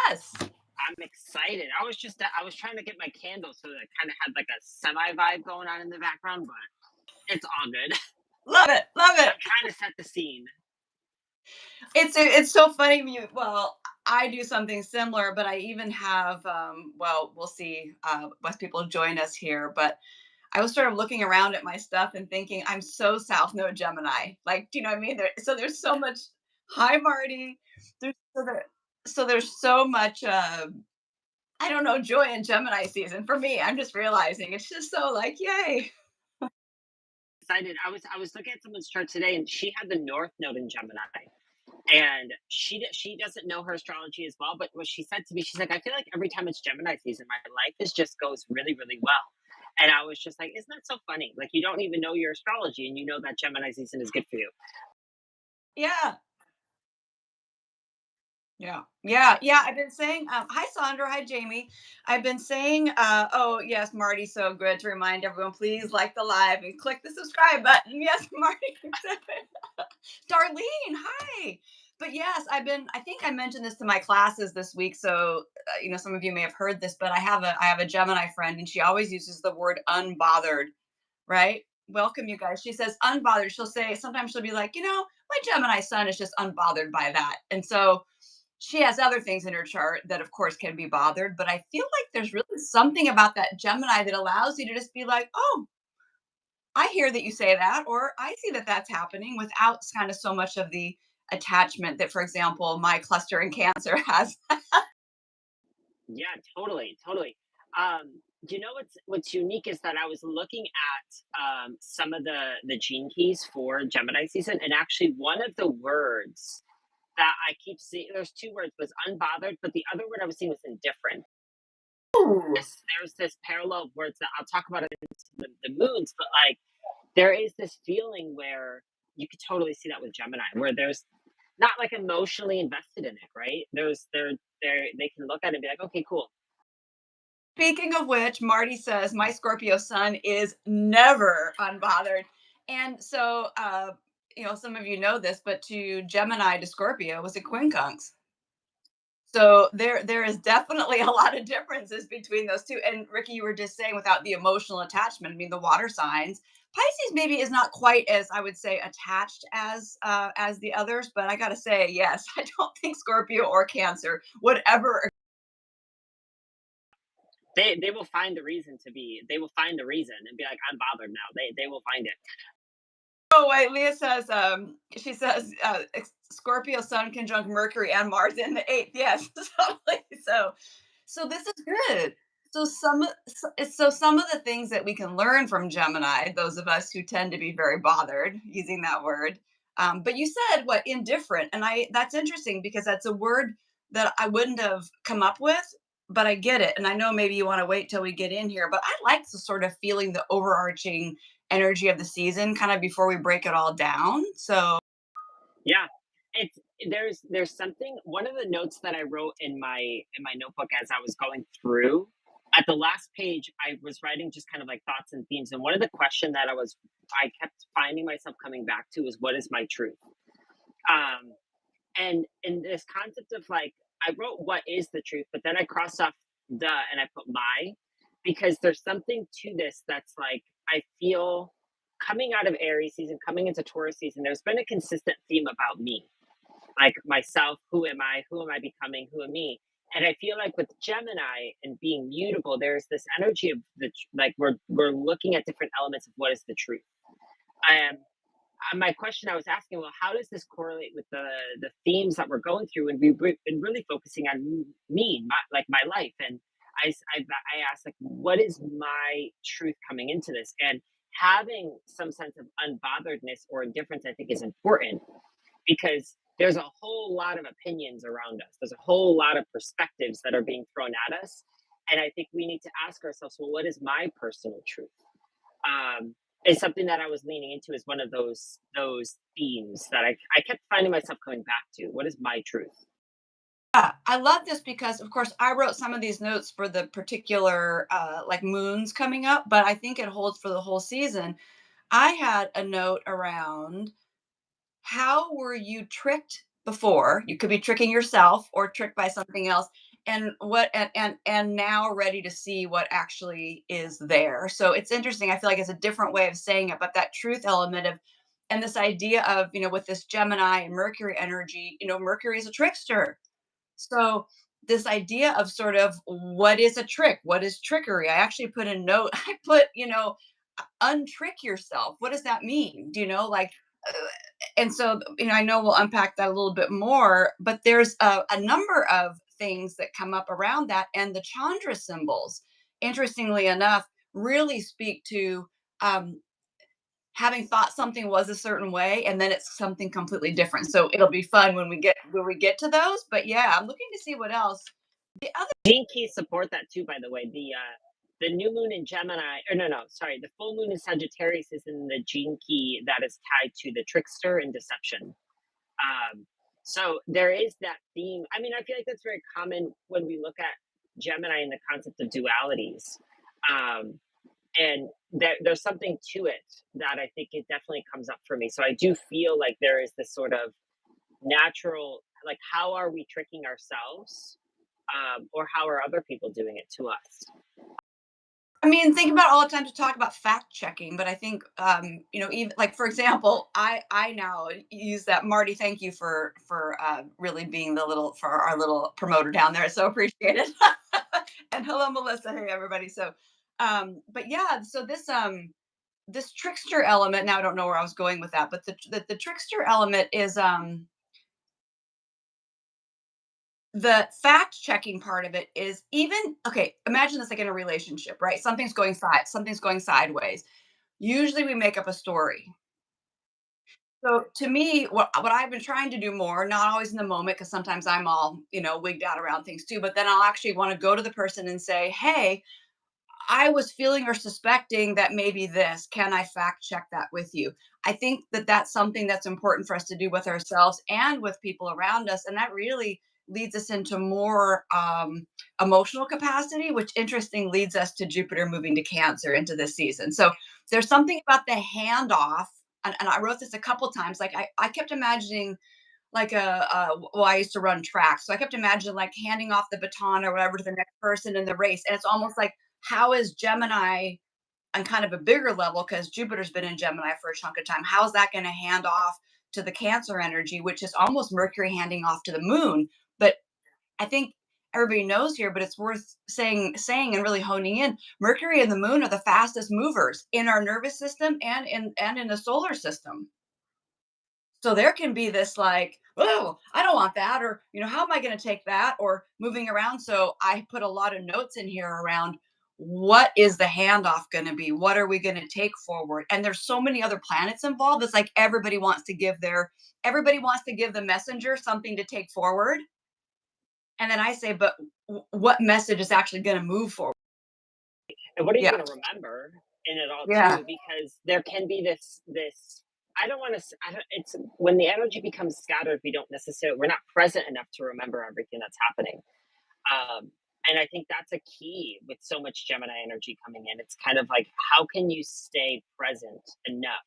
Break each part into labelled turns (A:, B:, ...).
A: Yes.
B: I'm excited. I was trying to get my candle so that it kind of had like a semi vibe going on in the background, but it's all good.
A: Love it. Love it.
B: I'm trying to set the scene.
A: It's so funny when I do something similar, but I even have we'll see once people join us here, but I was sort of looking around at my stuff and thinking I'm so South Node Gemini. Like, do you know what I mean? There's so much. Hi, Marty. There's there's so much I don't know, joy in Gemini season for me. I'm just realizing it's just so like, yay.
B: Excited. I was looking at someone's chart today, and she had the North Node in Gemini, and she doesn't know her astrology as well. But what she said to me, she's like, I feel like every time it's Gemini season, my life is just goes really really well. And I was just like, isn't that so funny? Like you don't even know your astrology, and you know that Gemini season is good for you.
A: Yeah. Yeah. Yeah. Yeah. I've been saying, hi, Sandra. Hi, Jamie. I've been saying, oh, yes, Marty, so good to remind everyone, please like the live and click the subscribe button. Yes, Marty. Darlene, hi. But yes, I think I mentioned this to my classes this week. So, some of you may have heard this, but I have a Gemini friend and she always uses the word unbothered, right? Welcome, you guys. She says unbothered. She'll say, sometimes she'll be like, my Gemini sun is just unbothered by that. And so, she has other things in her chart that of course can be bothered, but I feel like there's really something about that Gemini that allows you to just be like, oh, I hear that you say that, or I see that that's happening without kind of so much of the attachment that, for example, my cluster in Cancer has.
B: Yeah, totally, totally. You know what's unique is that I was looking at some of the gene keys for Gemini season, and actually one of the words that I keep seeing, there's two words, was unbothered, but the other word I was seeing was indifferent.
A: Ooh.
B: There's this parallel of words that I'll talk about it in the moons, but like there is this feeling where you could totally see that with Gemini, where there's not like emotionally invested in it, right? They can look at it and be like, okay, cool.
A: Speaking of which, Marty says my Scorpio sun is never unbothered. And so, some of you know this, but to Gemini to Scorpio was a quincunx. So there is definitely a lot of differences between those two. And Ricky, you were just saying without the emotional attachment. I mean, the water signs, Pisces maybe is not quite as I would say attached as the others, but I gotta say, yes, I don't think Scorpio or Cancer would ever.
B: They will find the reason to be. They will find the reason and be like, I'm bothered now. They will find it.
A: Oh wait, Leah says she says Scorpio Sun conjunct Mercury and Mars in the eighth. Yes, so this is good. So some of the things that we can learn from Gemini, those of us who tend to be very bothered using that word. But you said what indifferent, and I that's interesting because that's a word that I wouldn't have come up with, but I get it, and I know maybe you want to wait till we get in here, but I like the sort of feeling the overarching energy of the season kind of before we break it all down. So
B: Yeah, it's there's something. One of the notes that I wrote in my notebook as I was going through, at the last page, I was writing just kind of like thoughts and themes. And one of the question that I kept finding myself coming back to is what is my truth? Um, and in this concept of like, I wrote what is the truth, but then I crossed off the and I put my, because there's something to this that's like I feel coming out of Aries season, coming into Taurus season, there's been a consistent theme about me, like myself, who am I becoming, who am me? And I feel like with Gemini and being mutable, there's this energy of like we're looking at different elements of what is the truth. Um, my question I was asking, well, how does this correlate with the themes that we're going through? And we've been really focusing on me, like my life. And I asked, like, what is my truth coming into this? And having some sense of unbotheredness or indifference, I think, is important because there's a whole lot of opinions around us. There's a whole lot of perspectives that are being thrown at us. And I think we need to ask ourselves, well, what is my personal truth? Is something that I was leaning into as one of those themes that I kept finding myself coming back to. What is my truth?
A: yeah, I love this because, of course, I wrote some of these notes for the particular like moons coming up, but I think it holds for the whole season. I had a note around how were you tricked before? You could be tricking yourself or tricked by something else. and now ready to see what actually is there. So it's interesting. I feel like it's a different way of saying it, but that truth element of, and this idea of, with this Gemini and Mercury energy, Mercury is a trickster. So this idea of sort of what is a trick? What is trickery? I actually put a note. I put, untrick yourself. What does that mean? Like, uh, and so, I know we'll unpack that a little bit more, but there's a number of things that come up around that. And the Chandra symbols, interestingly enough, really speak to um, having thought something was a certain way and then it's something completely different. So it'll be fun when we get to those. But yeah, I'm looking to see what else. The other
B: Gene keys support that too, by the way. The new moon in Gemini, or no, sorry, the full moon in Sagittarius is in the gene key that is tied to the trickster and deception. Um, so there is that theme. I mean, I feel like that's very common when we look at Gemini and the concept of dualities. Um, and there's something to it that I think it definitely comes up for me. So I do feel like there is this sort of natural, like, how are we tricking ourselves? Or how are other people doing it to us?
A: I mean, think about all the times to talk about fact checking, but I think, even like for example, I now use that. Marty, thank you for really being the little for our little promoter down there. It's so appreciated. And hello, Melissa. Hey, everybody. So, but yeah, so this trickster element. Now I don't know where I was going with that, but the trickster element is the fact checking part of it is even okay. Imagine this like in a relationship, right? Something's going sideways. Usually we make up a story. So to me, what I've been trying to do more, not always in the moment, because sometimes I'm all, wigged out around things too, but then I'll actually want to go to the person and say, hey, I was feeling or suspecting that maybe this. Can I fact check that with you? I think that that's something that's important for us to do with ourselves and with people around us. And that really leads us into more emotional capacity, which interesting leads us to Jupiter moving to Cancer into this season. So there's something about the handoff. And I wrote this a couple times. Like I kept imagining like well, I used to run track, so I kept imagining like handing off the baton or whatever to the next person in the race, and it's almost like how is Gemini on kind of a bigger level because Jupiter's been in Gemini for a chunk of time. How is that going to hand off to the Cancer energy, which is almost Mercury handing off to the Moon? But I think everybody knows here, but it's worth saying and really honing in. Mercury and the Moon are the fastest movers in our nervous system and in the solar system. So there can be this like, oh, I don't want that, or how am I going to take that, or moving around. So I put a lot of notes in here around what is the handoff going to be? What are we going to take forward? And there's so many other planets involved. It's like everybody wants to give the messenger something to take forward. And then I say, but what message is actually going to move forward?
B: And what are you
A: Yeah.
B: going to remember in it all
A: Yeah.
B: too? Because there can be this. I don't want to. I don't, it's when the energy becomes scattered, we're not present enough to remember everything that's happening. Um, and I think that's a key with so much Gemini energy coming in. It's kind of like, how can you stay present enough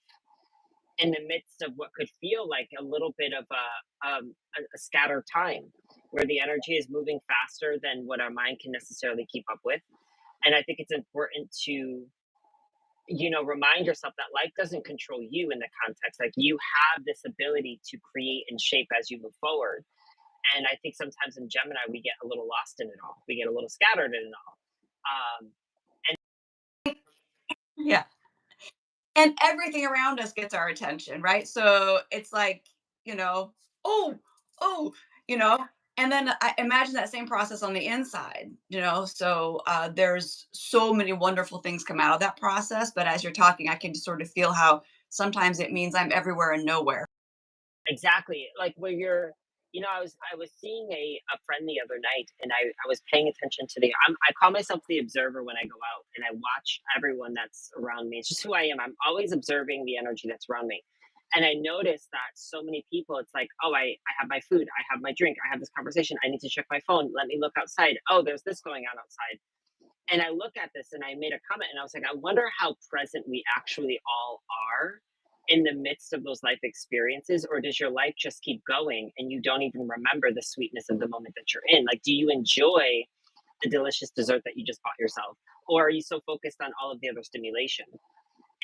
B: in the midst of what could feel like a little bit of a scattered time, where the energy is moving faster than what our mind can necessarily keep up with. And I think it's important to, remind yourself that life doesn't control you in the context. Like, you have this ability to create and shape as you move forward. And I think sometimes in Gemini, we get a little lost in it all. We get a little scattered in it all. Um,
A: Yeah. And everything around us gets our attention, right? So it's like, you know, oh, oh, you know, and then I imagine that same process on the inside, So there's so many wonderful things come out of that process. But as you're talking, I can just sort of feel how sometimes it means I'm everywhere and nowhere.
B: exactly. Like, where I was seeing a friend the other night, and I was paying attention to I call myself the observer when I go out, and I watch everyone that's around me. It's just who I am. I'm always observing the energy that's around me. And I noticed that so many people, it's like, oh, I have my food, I have my drink, I have this conversation, I need to check my phone, let me look outside. Oh, there's this going on outside. And I look at this and I made a comment and I was like, I wonder how present we actually all are in the midst of those life experiences, or does your life just keep going and you don't even remember the sweetness of the moment that you're in? Like, do you enjoy the delicious dessert that you just bought yourself, or are you so focused on all of the other stimulation?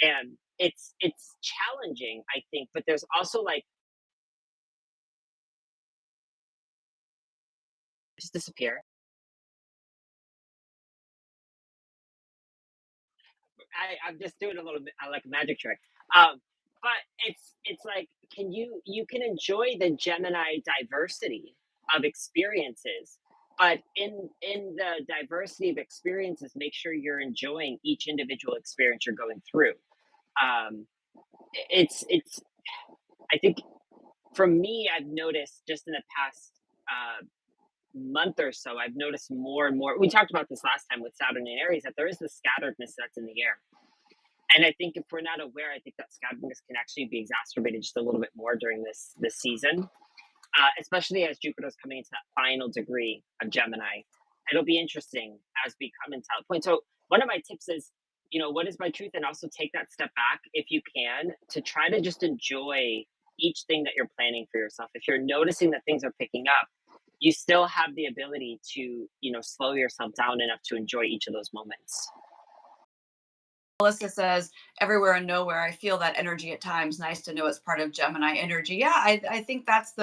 B: And it's challenging, I think, but there's also like just disappear. I'm just doing a little bit like a magic trick. Um, but it's like, you can enjoy the Gemini diversity of experiences, but in the diversity of experiences, make sure you're enjoying each individual experience you're going through. Um, it's I think for me, I've noticed just in the past month or so, I've noticed more and more. We talked about this last time with Saturn and Aries, that there is this scatteredness that's in the air. And I think if we're not aware, I think that scatteredness can actually be exacerbated just a little bit more during this season, especially as Jupiter's coming into that final degree of Gemini. It'll be interesting as we come into that point. So one of my tips is, what is my truth, and also take that step back if you can to try to just enjoy each thing that you're planning for yourself. If you're noticing that things are picking up, you still have the ability to, slow yourself down enough to enjoy each of those moments.
A: Melissa says, everywhere and nowhere. I feel that energy at times. Nice to know it's part of Gemini energy. Yeah, I think that's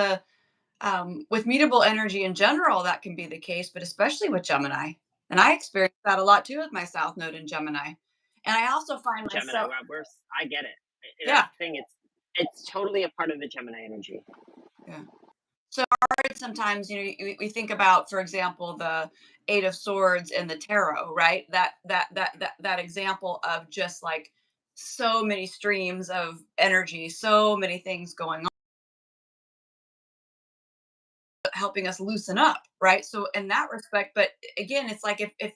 A: with mutable energy in general, that can be the case, but especially with Gemini. And I experience that a lot too with my South Node in Gemini. And I also find
B: Gemini,
A: myself,
B: well, I get it. That's
A: yeah,
B: the thing. It's totally a part of the Gemini energy.
A: yeah. So sometimes, we think about, for example, the Eight of Swords in the tarot, right? That example of just like so many streams of energy, so many things going on, helping us loosen up, right? So in that respect, but again, it's like if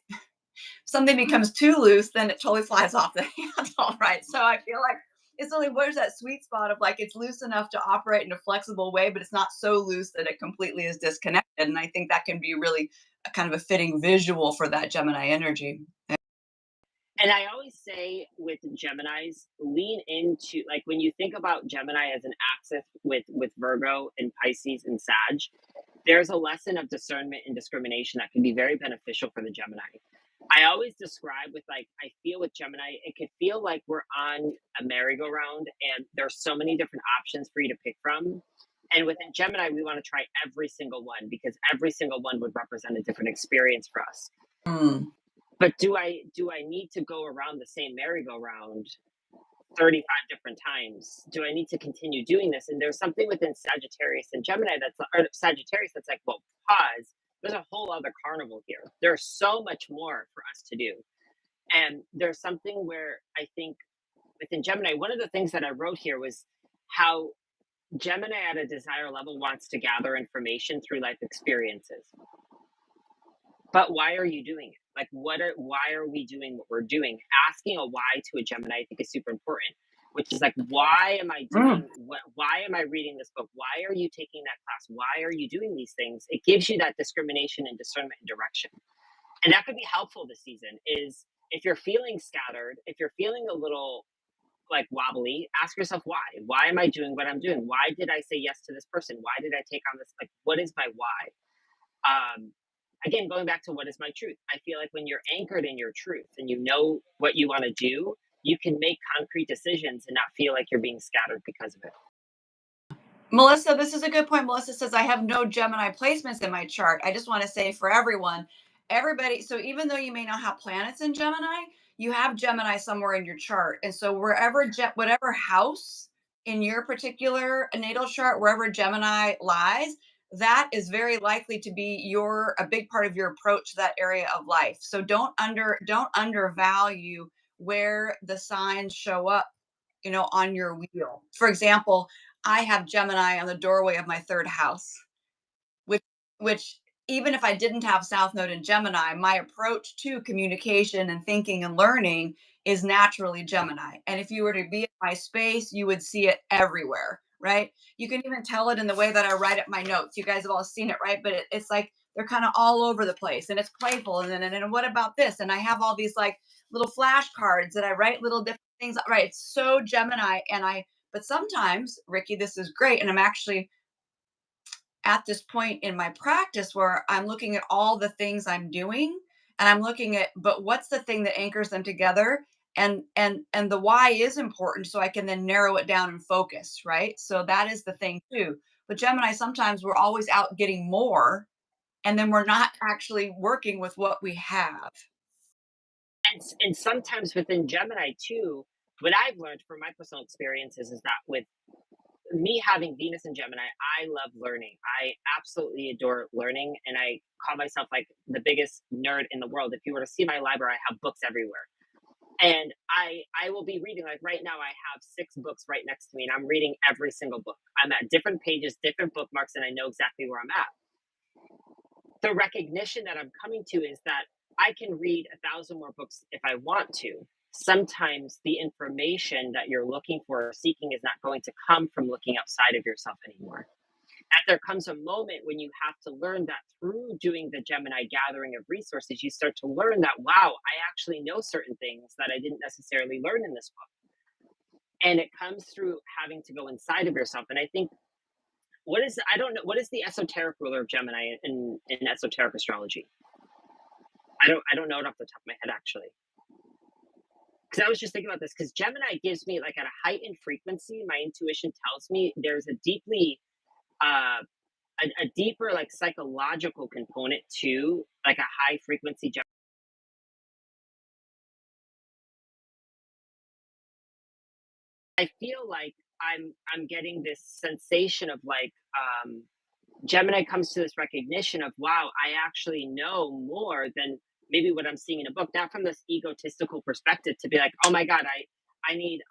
A: something becomes too loose, then it totally flies off the handle, right? So I feel like it's only, where's that sweet spot of like it's loose enough to operate in a flexible way, but it's not so loose that it completely is disconnected. And I think that can be really a kind of a fitting visual for that Gemini energy.
B: And I always say with Geminis, lean into, like, when you think about Gemini as an axis with Virgo and Pisces and Sag, there's a lesson of discernment and discrimination that can be very beneficial for the Gemini. I always describe with, like, I feel with Gemini, it could feel like we're on a merry-go-round and there's so many different options for you to pick from. And within Gemini, we want to try every single one because every single one would represent a different experience for us.
A: Mm.
B: But do I need to go around the same merry-go-round 35 different times? Do I need to continue doing this? And there's something within Sagittarius and Gemini or Sagittarius that's like, well, pause. There's a whole other carnival here. There's so much more for us to do. And there's something where I think within Gemini, one of the things that I wrote here was how Gemini at a desire level wants to gather information through life experiences. But why are you doing it? Like, why are we doing what we're doing? Asking a why to a Gemini, I think, is super important. Which is like, why am I
A: Mm.
B: doing what? Why am I reading this book? Why are you taking that class? Why are you doing these things? It gives you that discrimination and discernment and direction, and that could be helpful this season. Is if you're feeling scattered, if you're feeling a little like wobbly, ask yourself why. Why am I doing what I'm doing? Why did I say yes to this person? Why did I take on this? Like, what is my why? um, Again, going back to what is my truth, I feel like when you're anchored in your truth and you know what you want to do, you can make concrete decisions and not feel like you're being scattered because of it.
A: Melissa, this is a good point. Melissa says, I have no Gemini placements in my chart. I just want to say for everyone, everybody, so even though you may not have planets in Gemini, you have Gemini somewhere in your chart. And so whatever house in your particular natal chart, wherever Gemini lies, that is very likely to be a big part of your approach to that area of life. So don't undervalue where the signs show up, on your wheel. For example, I have Gemini on the doorway of my third house, which which even if I didn't have South Node in Gemini, my approach to communication and thinking and learning is naturally Gemini. And if you were to be in my space, you would see it everywhere, right? You can even tell it in the way that I write up my notes. You guys have all seen it, right? But it's like they're kind of all over the place and it's playful. And what about this? And I have all these like little flashcards that I write little different things. Right. It's so Gemini. And I But sometimes, Ricky, this is great. And I'm actually at this point in my practice where I'm looking at all the things I'm doing, and I'm looking at, but what's the thing that anchors them together? And the why is important, so I can then narrow it down and focus, right? So that is the thing too. But Gemini, sometimes we're always out getting more, and then we're not actually working with what we have.
B: And sometimes within Gemini too, what I've learned from my personal experiences is that with me having Venus and Gemini, I love learning. I absolutely adore learning, and I call myself like the biggest nerd in the world. If you were to see my library, I have books everywhere. And I will be reading, like right now I have 6 books right next to me, and I'm reading every single book. I'm at different pages, different bookmarks, and I know exactly where I'm at. The recognition that I'm coming to is that I can read 1,000 more books if I want to. Sometimes the information that you're looking for or seeking is not going to come from looking outside of yourself anymore. That there comes a moment when you have to learn that through doing the Gemini gathering of resources, you start to learn that, wow, I actually know certain things that I didn't necessarily learn in this book. And it comes through having to go inside of yourself. And I think what is, I don't know, what is the esoteric ruler of Gemini in esoteric astrology? I don't know it off the top of my head actually. Because I was just thinking about this because Gemini gives me like at a heightened frequency, my intuition tells me there's a deeply uh a deeper like psychological component to like a high frequency I feel like I'm getting this sensation of like Gemini comes to this recognition of wow, I actually know more than maybe what I'm seeing in a book, not from this egotistical perspective to be like, oh my God, I need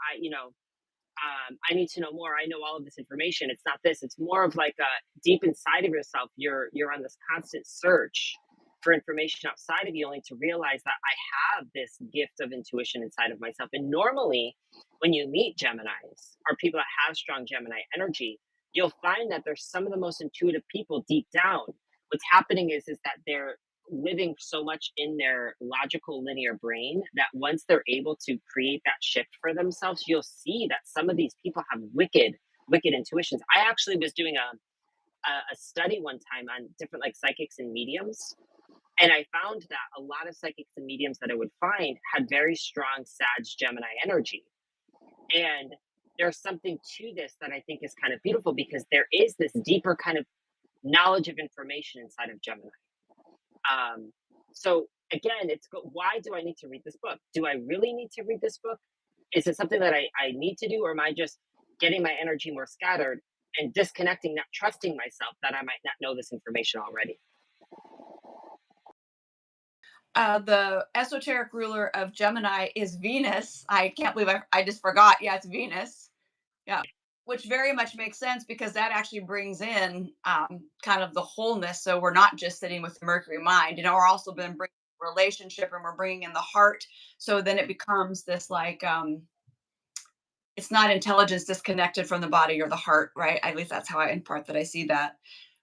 B: I need to know more. I know all of this information. It's not this. It's more of like deep inside of yourself. You're on this constant search for information outside of you, only to realize that I have this gift of intuition inside of myself. And normally, when you meet Gemini's or people that have strong Gemini energy, you'll find that they're some of the most intuitive people deep down. What's happening is that they're living so much in their logical linear brain that once they're able to create that shift for themselves, you'll see that some of these people have wicked intuitions. I actually was doing a study one time on different like psychics and mediums, and I found that a lot of psychics and mediums that I would find had very strong Sag Gemini energy. And there's something to this that I think is kind of beautiful because there is this deeper kind of knowledge of information inside of Gemini. Um, so again, why do I need to read this book? Do I really need to read this book? Is it something that I need to do, or am I just getting my energy more scattered and disconnecting, not trusting myself that I might not know this information already?
A: The esoteric ruler of Gemini is Venus. I can't believe I just forgot. Yeah, it's Venus. Yeah, which very much makes sense because that actually brings in kind of the wholeness. So we're not just sitting with the Mercury mind, we're also been bringing relationship and we're bringing in the heart. So then it becomes this like it's not intelligence disconnected from the body or the heart, right? At least that's how I in part that I see that.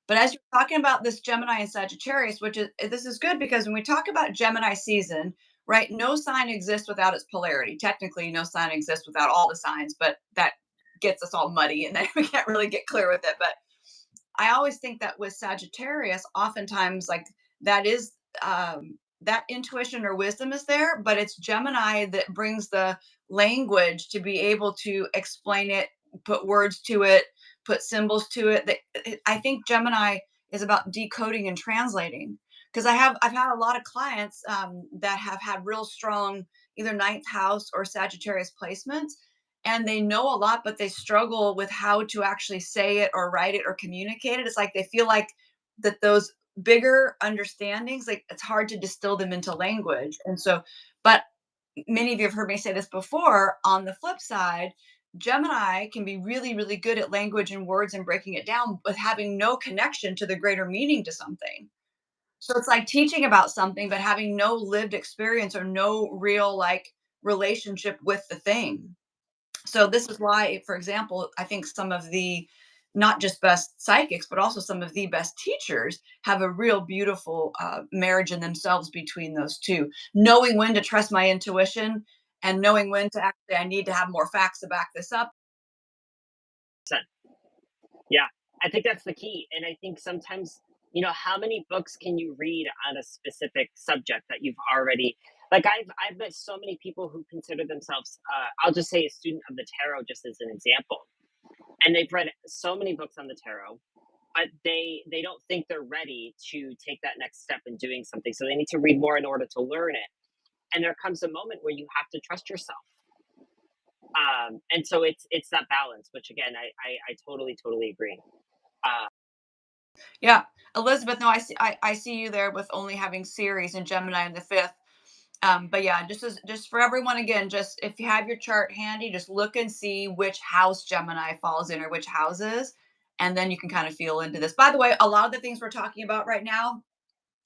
A: But as you're talking about this Gemini and Sagittarius, which is this is good because when we talk about Gemini season, right? No sign exists without its polarity. Technically, no sign exists without all the signs, but that gets us all muddy and then we can't really get clear with it. But I always think that with Sagittarius, oftentimes like that is that intuition or wisdom is there, but it's Gemini that brings the language to be able to explain it, put words to it, put symbols to it. I think Gemini is about decoding and translating because I've had a lot of clients that have had real strong either ninth house or Sagittarius placements, and they know a lot, but they struggle with how to actually say it or write it or communicate it. It's like they feel like that those bigger understandings, like it's hard to distill them into language. And so, but many of you have heard me say this before. On the flip side, Gemini can be really, really good at language and words and breaking it down, but having no connection to the greater meaning to something. So it's like teaching about something, but having no lived experience or no real like relationship with the thing. So this is why, for example, I think some of the not just best psychics, but also some of the best teachers have a real beautiful marriage in themselves between those two. Knowing when to trust my intuition and knowing when to actually, I need to have more facts to back this up.
B: Yeah, I think that's the key. And I think sometimes, how many books can you read on a specific subject that you've already like I've met so many people who consider themselves I'll just say a student of the tarot just as an example. And they've read so many books on the tarot, but they don't think they're ready to take that next step in doing something. So they need to read more in order to learn it. And there comes a moment where you have to trust yourself. And so it's that balance, which again I totally agree. Uh,
A: Yeah, Elizabeth, no, I see you there with only having Ceres and Gemini in the fifth. But yeah, just for everyone again, just if you have your chart handy, just look and see which house Gemini falls in or which houses, and then you can kind of feel into this. By the way, a lot of the things we're talking about right now,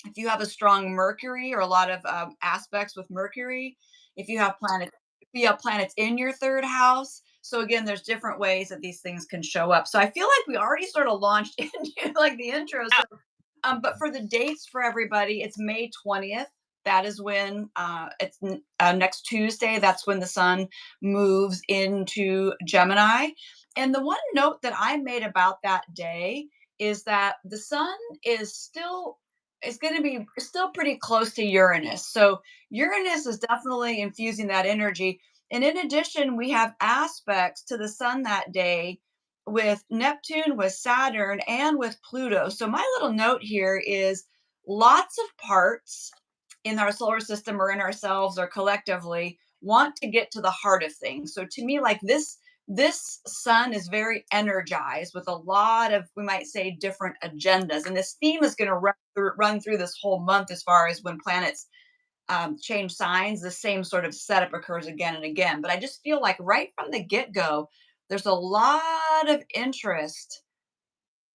A: if you have a strong Mercury or a lot of aspects with Mercury, if you have planets, if you have planets in your third house. So again, there's different ways that these things can show up. So I feel like we already sort of launched into like the intro. So but for the dates for everybody, it's May 20th. That is when next Tuesday. That's when the sun moves into Gemini. And the one note that I made about that day is that the sun is still is going to be still pretty close to Uranus. So Uranus is definitely infusing that energy. And in addition, we have aspects to the sun that day with Neptune, with Saturn, and with Pluto. So my little note here is lots of parts in our solar system or in ourselves or collectively want to get to the heart of things. So to me, like this sun is very energized with a lot of, we might say, different agendas. And this theme is going to run through this whole month as far as when planets change signs, the same sort of setup occurs again and again. But I just feel like right from the get go, there's a lot of interest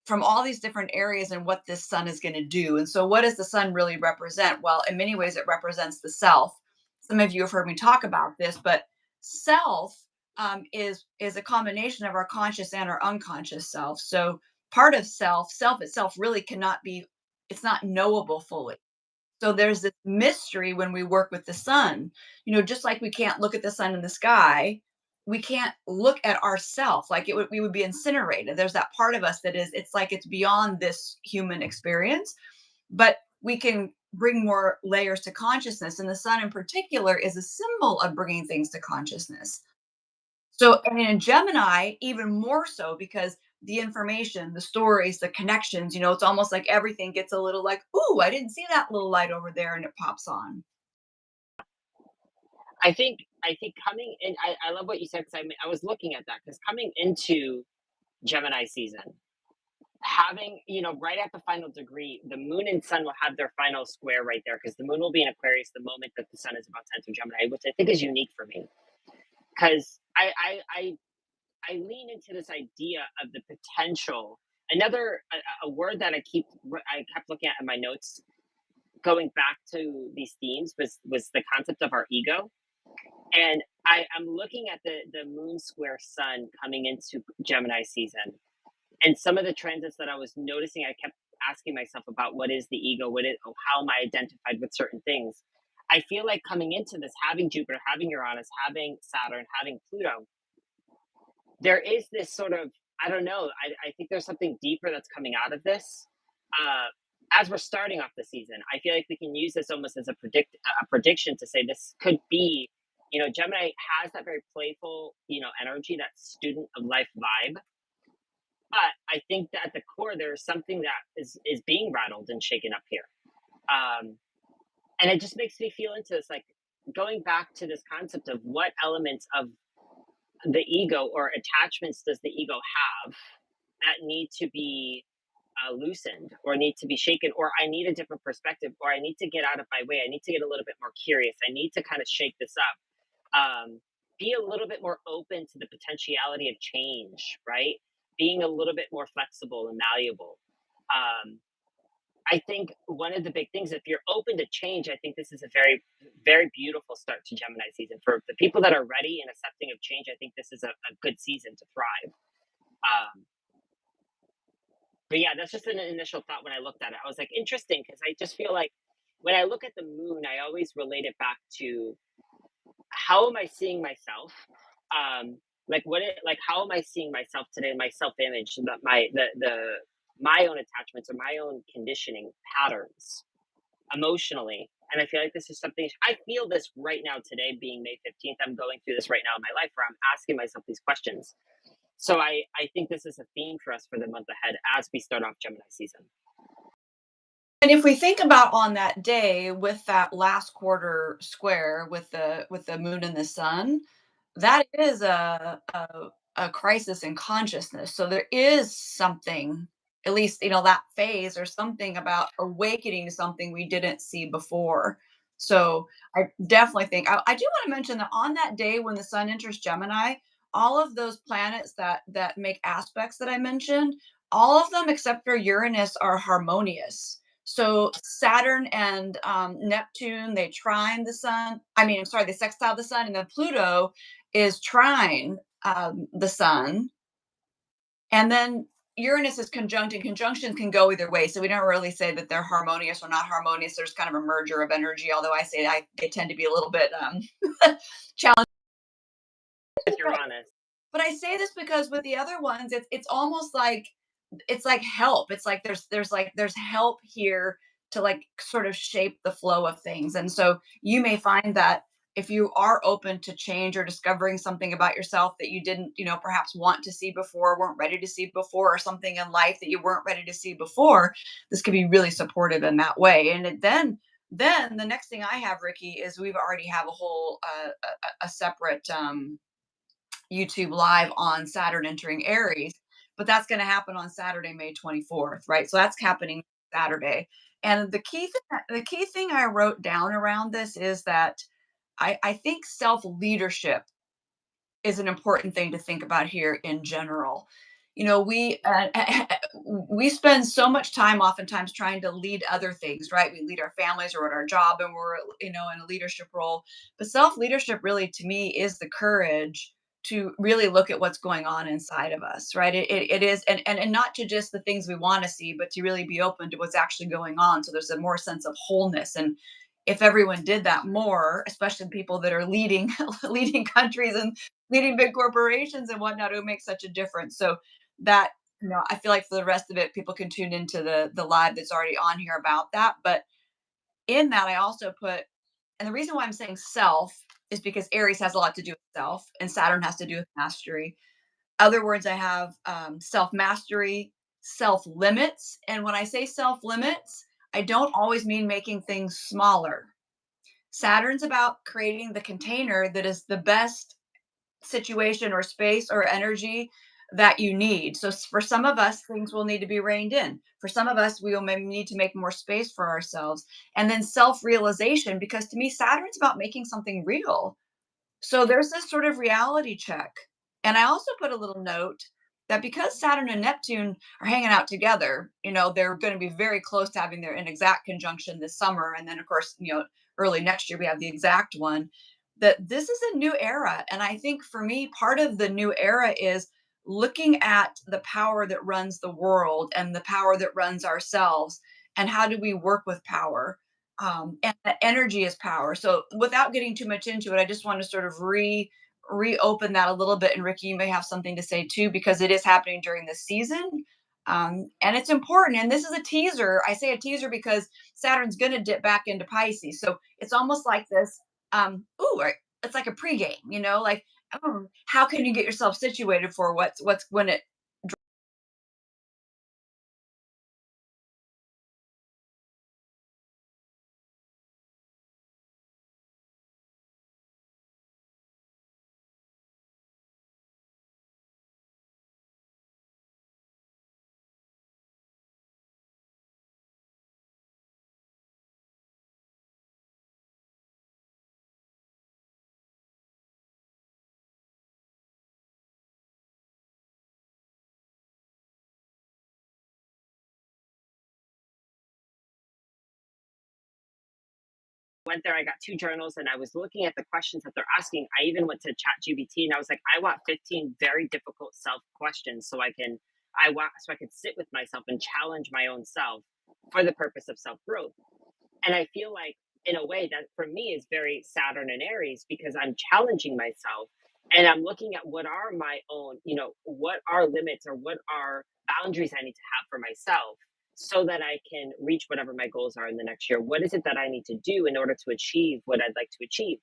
A: from all these different areas and what this sun is going to do. And so, what does the sun really represent? Well, in many ways, it represents the self. Some of you have heard me talk about this, but self is a combination of our conscious and our unconscious self. So, part of self itself really cannot be, it's not knowable fully. So there's this mystery when we work with the sun. Just like we can't look at the sun in the sky, we can't look at ourself. Like we would be incinerated. There's that part of us that is, it's like it's beyond this human experience, but we can bring more layers to consciousness. And the sun in particular is a symbol of bringing things to consciousness. So, and in Gemini, even more so because the information, the stories, the connections, it's almost like everything gets a little like, ooh, I didn't see that little light over there, and it pops on.
B: I think coming in, I love what you said because I was looking at that because coming into Gemini season, having right at the final degree, the moon and sun will have their final square right there because the moon will be in Aquarius the moment that the sun is about to enter Gemini, which I think is unique for me because I lean into this idea of the potential. Another a word that I kept looking at in my notes going back to these themes was the concept of our ego. And I'm looking at the moon square sun coming into Gemini season. And some of the transits that I was noticing, I kept asking myself about what is the ego? How am I identified with certain things? I feel like coming into this, having Jupiter, having Uranus, having Saturn, having Pluto, there is this sort of, I don't know, I think there's something deeper that's coming out of this. Uh, as we're starting off the season, I feel like we can use this almost as a prediction to say this could be, Gemini has that very playful, energy, that student of life vibe. But I think that at the core, there's something that is being rattled and shaken up here. Um, and it just makes me feel into this, like going back to this concept of what elements of the ego or attachments does the ego have that need to be loosened or need to be shaken, or I need a different perspective, or I need to get out of my way, I need to get a little bit more curious, I need to kind of shake this up, be a little bit more open to the potentiality of change, right? Being a little bit more flexible and malleable. um, I think one of the big things, if you're open to change, I think this is a very beautiful start to Gemini season. For the people that are ready and accepting of change, I think this is a good season to thrive. Um, but yeah, that's just an initial thought when I looked at it. I was like, interesting, because I just feel like when I look at the moon, I always relate it back to how am I seeing myself? Um, Like how am I seeing myself today, my self-image, my own attachments or my own conditioning patterns emotionally. And I feel like this is something I feel this right now today, being May 15th. I'm going through this right now in my life where I'm asking myself these questions. So I think this is a theme for us for the month ahead as we start off Gemini season.
A: And if we think about on that day with that last quarter square with the moon and the sun, that is a crisis in consciousness. So there is something, at least that phase or something about awakening to something we didn't see before. So I definitely think I do want to mention that on that day when the sun enters Gemini, all of those planets that make aspects that I mentioned, all of them except for Uranus are harmonious. So Saturn and Neptune, they trine the sun. I mean, I'm sorry, they sextile the sun, and then Pluto is trine the sun, and then Uranus is conjunct, and conjunctions can go either way. So we don't really say that they're harmonious or not harmonious. There's kind of a merger of energy. Although they tend to be a little bit challenging.
B: If you're honest.
A: But I say this because with the other ones, it's almost like it's like help. It's like there's help here to like sort of shape the flow of things. And so you may find that if you are open to change or discovering something about yourself that you didn't, perhaps want to see before, weren't ready to see before, or something in life that you weren't ready to see before, this could be really supportive in that way. And then the next thing I have, Ricky, is we've already have a whole a separate YouTube live on Saturn entering Aries, but that's going to happen on Saturday, May 24th, right? So that's happening Saturday. And the key thing I wrote down around this is that I think self leadership is an important thing to think about here in general. We spend so much time oftentimes trying to lead other things, right? We lead our families or at our job, and we're in a leadership role. But self leadership, really, to me, is the courage to really look at what's going on inside of us, right? It is, and not to just the things we want to see, but to really be open to what's actually going on. So there's a more sense of wholeness. And if everyone did that more, especially people that are leading leading countries and leading big corporations and whatnot, it would make such a difference. So that, I feel like for the rest of it, people can tune into the live that's already on here about that. But in that, I also put, and the reason why I'm saying self is because Aries has a lot to do with self, and Saturn has to do with mastery. Other words, I have self mastery, self limits, and when I say self limits, I don't always mean making things smaller. Saturn's about creating the container that is the best situation or space or energy that you need. So for some of us, things will need to be reined in. For some of us, we will maybe need to make more space for ourselves. And then self-realization, because to me, Saturn's about making something real. So there's this sort of reality check. And I also put a little note that because Saturn and Neptune are hanging out together, they're going to be very close to having their an exact conjunction this summer. And then, of course, early next year, we have the exact one. That this is a new era. And I think for me, part of the new era is looking at the power that runs the world and the power that runs ourselves. And how do we work with power? And that energy is power. So without getting too much into it, I just want to sort of reopen that a little bit. And Ricky, you may have something to say too, because it is happening during this season. And it's important. And this is a teaser. I say a teaser because Saturn's going to dip back into Pisces. So it's almost like this. It's like a pregame, like, oh, how can you get yourself situated for what's when it
B: Went there, I got two journals and I was looking at the questions that they're asking. I even went to ChatGPT and I was like, I want 15 very difficult self questions so I could sit with myself and challenge my own self for the purpose of self growth. And I feel like in a way that for me is very Saturn and Aries because I'm challenging myself And I'm looking at what are my own, what are limits or what are boundaries I need to have for myself so that I can reach whatever my goals are in the next year. What is it that I need to do in order to achieve what I'd like to achieve?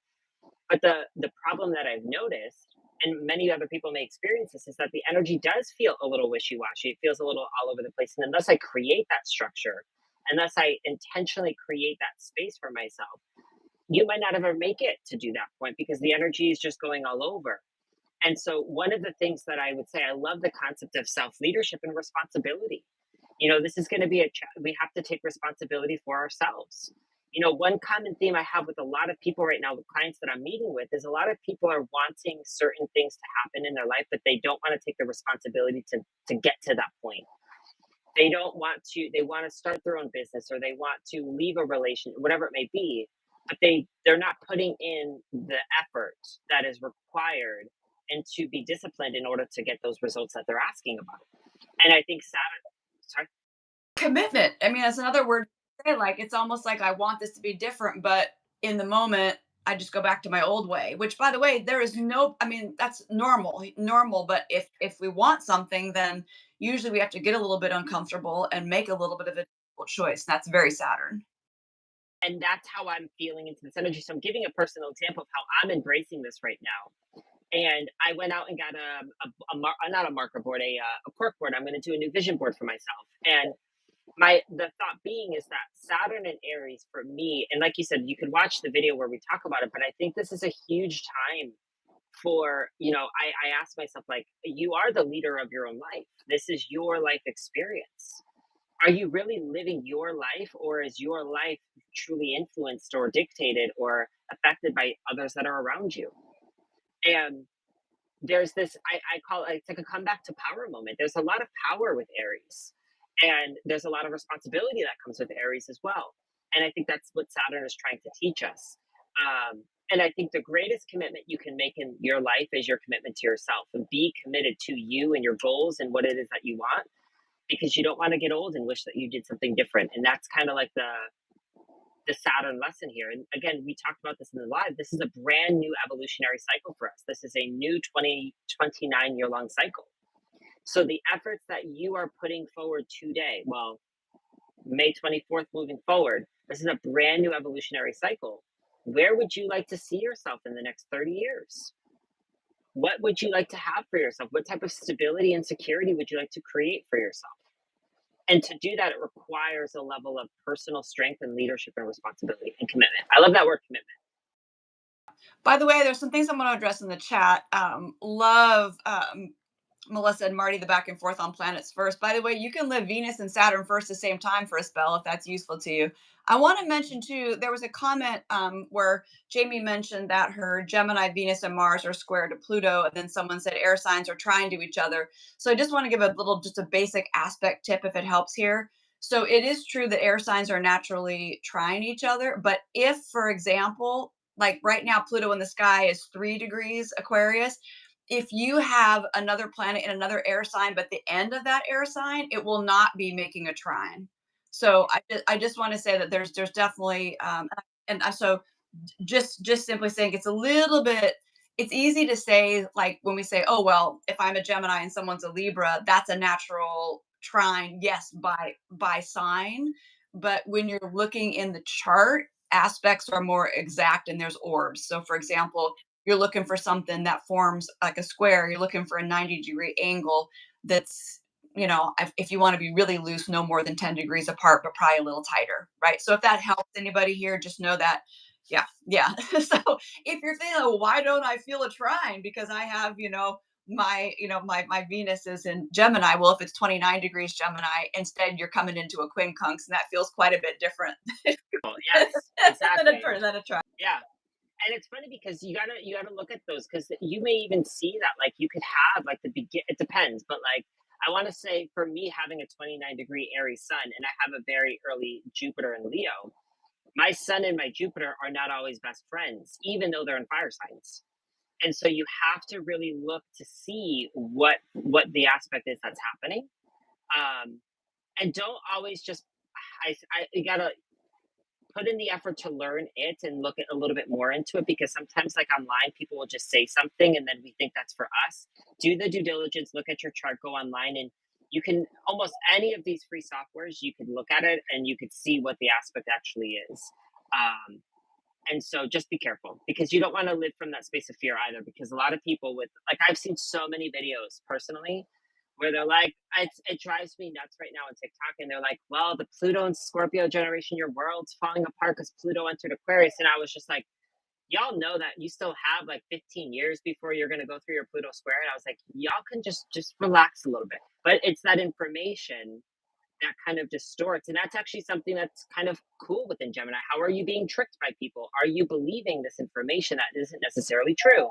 B: But the problem that I've noticed, and many other people may experience this, is that the energy does feel a little wishy-washy. It feels a little all over the place. And unless I create that structure, unless I intentionally create that space for myself, you might not ever make it to do that point because the energy is just going all over. And so, one of the things that I would say, I love the concept of self leadership and responsibility. This is going to be we have to take responsibility for ourselves. One common theme I have with a lot of people right now, with clients that I'm meeting with, is a lot of people are wanting certain things to happen in their life, but they don't want to take the responsibility to get to that point. They don't want to, they want to start their own business or they want to leave a relation, whatever it may be, but they're not putting in the effort that is required and to be disciplined in order to get those results that they're asking about. And I think Saturn, sorry.
A: Commitment. I mean, that's another word to say, like, it's almost like I want this to be different, but in the moment, I just go back to my old way, which by the way, there is no, I mean, that's normal, but if we want something, then usually we have to get a little bit uncomfortable and make a little bit of a difficult choice. That's very Saturn.
B: And that's how I'm feeling into this energy. So I'm giving a personal example of how I'm embracing this right now. And I went out and got not a marker board, a cork board. I'm going to do a new vision board for myself. And the thought being is that Saturn and Aries for me, and like you said, you could watch the video where we talk about it, but I think this is a huge time for, I asked myself, like, you are the leader of your own life. This is your life experience. Are you really living your life, or is your life truly influenced or dictated or affected by others that are around you? And there's this, I call it, it's like a comeback to power moment. There's a lot of power with Aries, and there's a lot of responsibility that comes with Aries as well. And I think that's what Saturn is trying to teach us. And I think the greatest commitment you can make in your life is your commitment to yourself, and be committed to you and your goals and what it is that you want, because you don't want to get old and wish that you did something different. And that's kind of like the Saturn lesson here. And again, we talked about this in the live. This is a brand new evolutionary cycle for us. This is a new 29 year long cycle. So the efforts that you are putting forward today, well, May 24th moving forward, this is a brand new evolutionary cycle. Where would you like to see yourself in the next 30 years? What would you like to have for yourself? What type of stability and security would you like to create for yourself? And to do that, it requires a level of personal strength and leadership and responsibility and commitment. I love that word, commitment.
A: By the way, there's some things I'm going to address in the chat. Love Melissa and Marty, the back and forth on planets first. By the way, you can live Venus and Saturn first at the same time for a spell if that's useful to you. I want to mention too, there was a comment where Jamie mentioned that her Gemini, Venus, and Mars are square to Pluto, and then someone said air signs are trying to each other. So I just want to give a little, just a basic aspect tip if it helps here. So it is true that air signs are naturally trying each other, but if, for example, like right now, Pluto in the sky is 3 degrees Aquarius, if you have another planet in another air sign, but the end of that air sign, it will not be making a trine. So I just want to say that there's definitely so just simply saying it's a little bit, it's easy to say, like when we say, oh well, if I'm a Gemini and someone's a Libra, that's a natural trine, yes, by sign. But when you're looking in the chart, aspects are more exact and there's orbs. So for example, you're looking for something that forms like a square, you're looking for a 90-degree angle that's, if you want to be really loose, no more than 10 degrees apart, but probably a little tighter, right? So if that helps anybody here, just know that, yeah. So if you're thinking, oh, why don't I feel a trine? Because I have, my Venus is in Gemini. Well, if it's 29 degrees Gemini, instead you're coming into a quincunx, and that feels quite a bit different
B: Oh, yes,
A: than
B: exactly.
A: a trine.
B: Yeah. And it's funny because you gotta look at those, because you may even see that, like, you could have like the begin, it depends, but like I want to say for me, having a 29-degree Aries sun and I have a very early Jupiter in Leo, my sun and my Jupiter are not always best friends, even though they're in fire signs. And so you have to really look to see what the aspect is that's happening. um and don't always just, you gotta, put in the effort to learn it and look at a little bit more into it, because sometimes like online people will just say something and then we think that's for us. Do the due diligence, look at your chart, go online, and you can almost any of these free softwares, you could look at it and you could see what the aspect actually is. Um, and so just be careful, because you don't want to live from that space of fear either, because a lot of people with like I've seen so many videos personally where they're like, it drives me nuts right now on TikTok, and they're like, well, the Pluto and Scorpio generation, your world's falling apart because Pluto entered Aquarius. And I was just like, y'all know that you still have like 15 years before you're going to go through your Pluto square. And I was like, y'all can just relax a little bit. But it's that information that kind of distorts. And that's actually something that's kind of cool within Gemini. How are you being tricked by people? Are you believing this information that isn't necessarily true?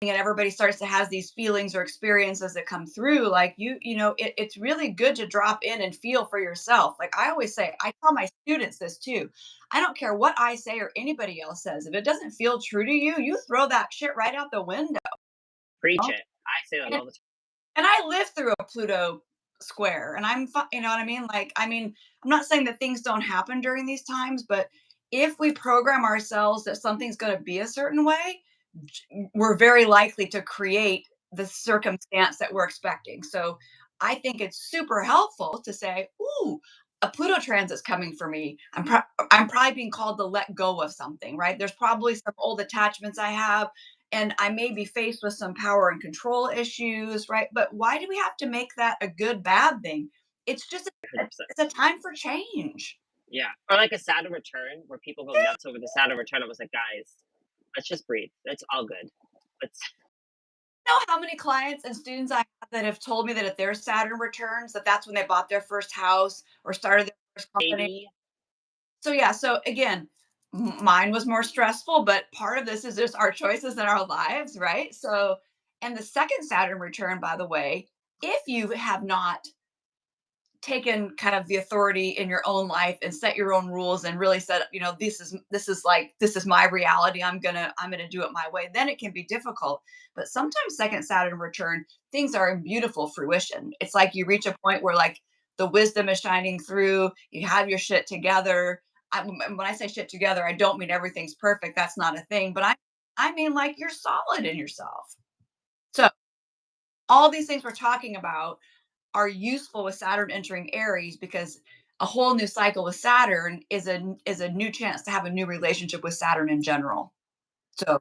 A: And everybody starts to has these feelings or experiences that come through, like it's really good to drop in and feel for yourself. Like I always say, I tell my students this too. I don't care what I say or anybody else says. If it doesn't feel true to you, you throw that shit right out the window.
B: Preach it. I say that
A: and,
B: all the time.
A: and I lived through a Pluto square, and you know what I mean? Like, I mean, I'm not saying that things don't happen during these times, but if we program ourselves that something's going to be a certain way, we're very likely to create the circumstance that we're expecting. So I think it's super helpful to say, "Ooh, a Pluto transit's coming for me. I'm probably being called to let go of something, right? There's probably some old attachments I have, and I may be faced with some power and control issues, right? But why do we have to make that a good bad thing? It's just it's a time for change."
B: Yeah, or like a Saturn return where people go nuts over the Saturn return. I was like, guys, let's just breathe. It's all good. Let's
A: Know how many clients and students I have that have told me that if their Saturn returns, that that's when they bought their first house or started their first company.
B: maybe
A: So yeah, so again, mine was more stressful, but part of this is just our choices in our lives, right? So, and the second Saturn return, by the way, if you have not taken kind of the authority in your own life and set your own rules and really said, this is my reality, I'm gonna do it my way, then it can be difficult. But sometimes second Saturn return, things are in beautiful fruition. It's like you reach a point where like the wisdom is shining through, you have your shit together. When I say shit together, I don't mean everything's perfect, that's not a thing, but I mean like you're solid in yourself. So all these things we're talking about are useful with Saturn entering Aries, because a whole new cycle with Saturn is a new chance to have a new relationship with Saturn in general. So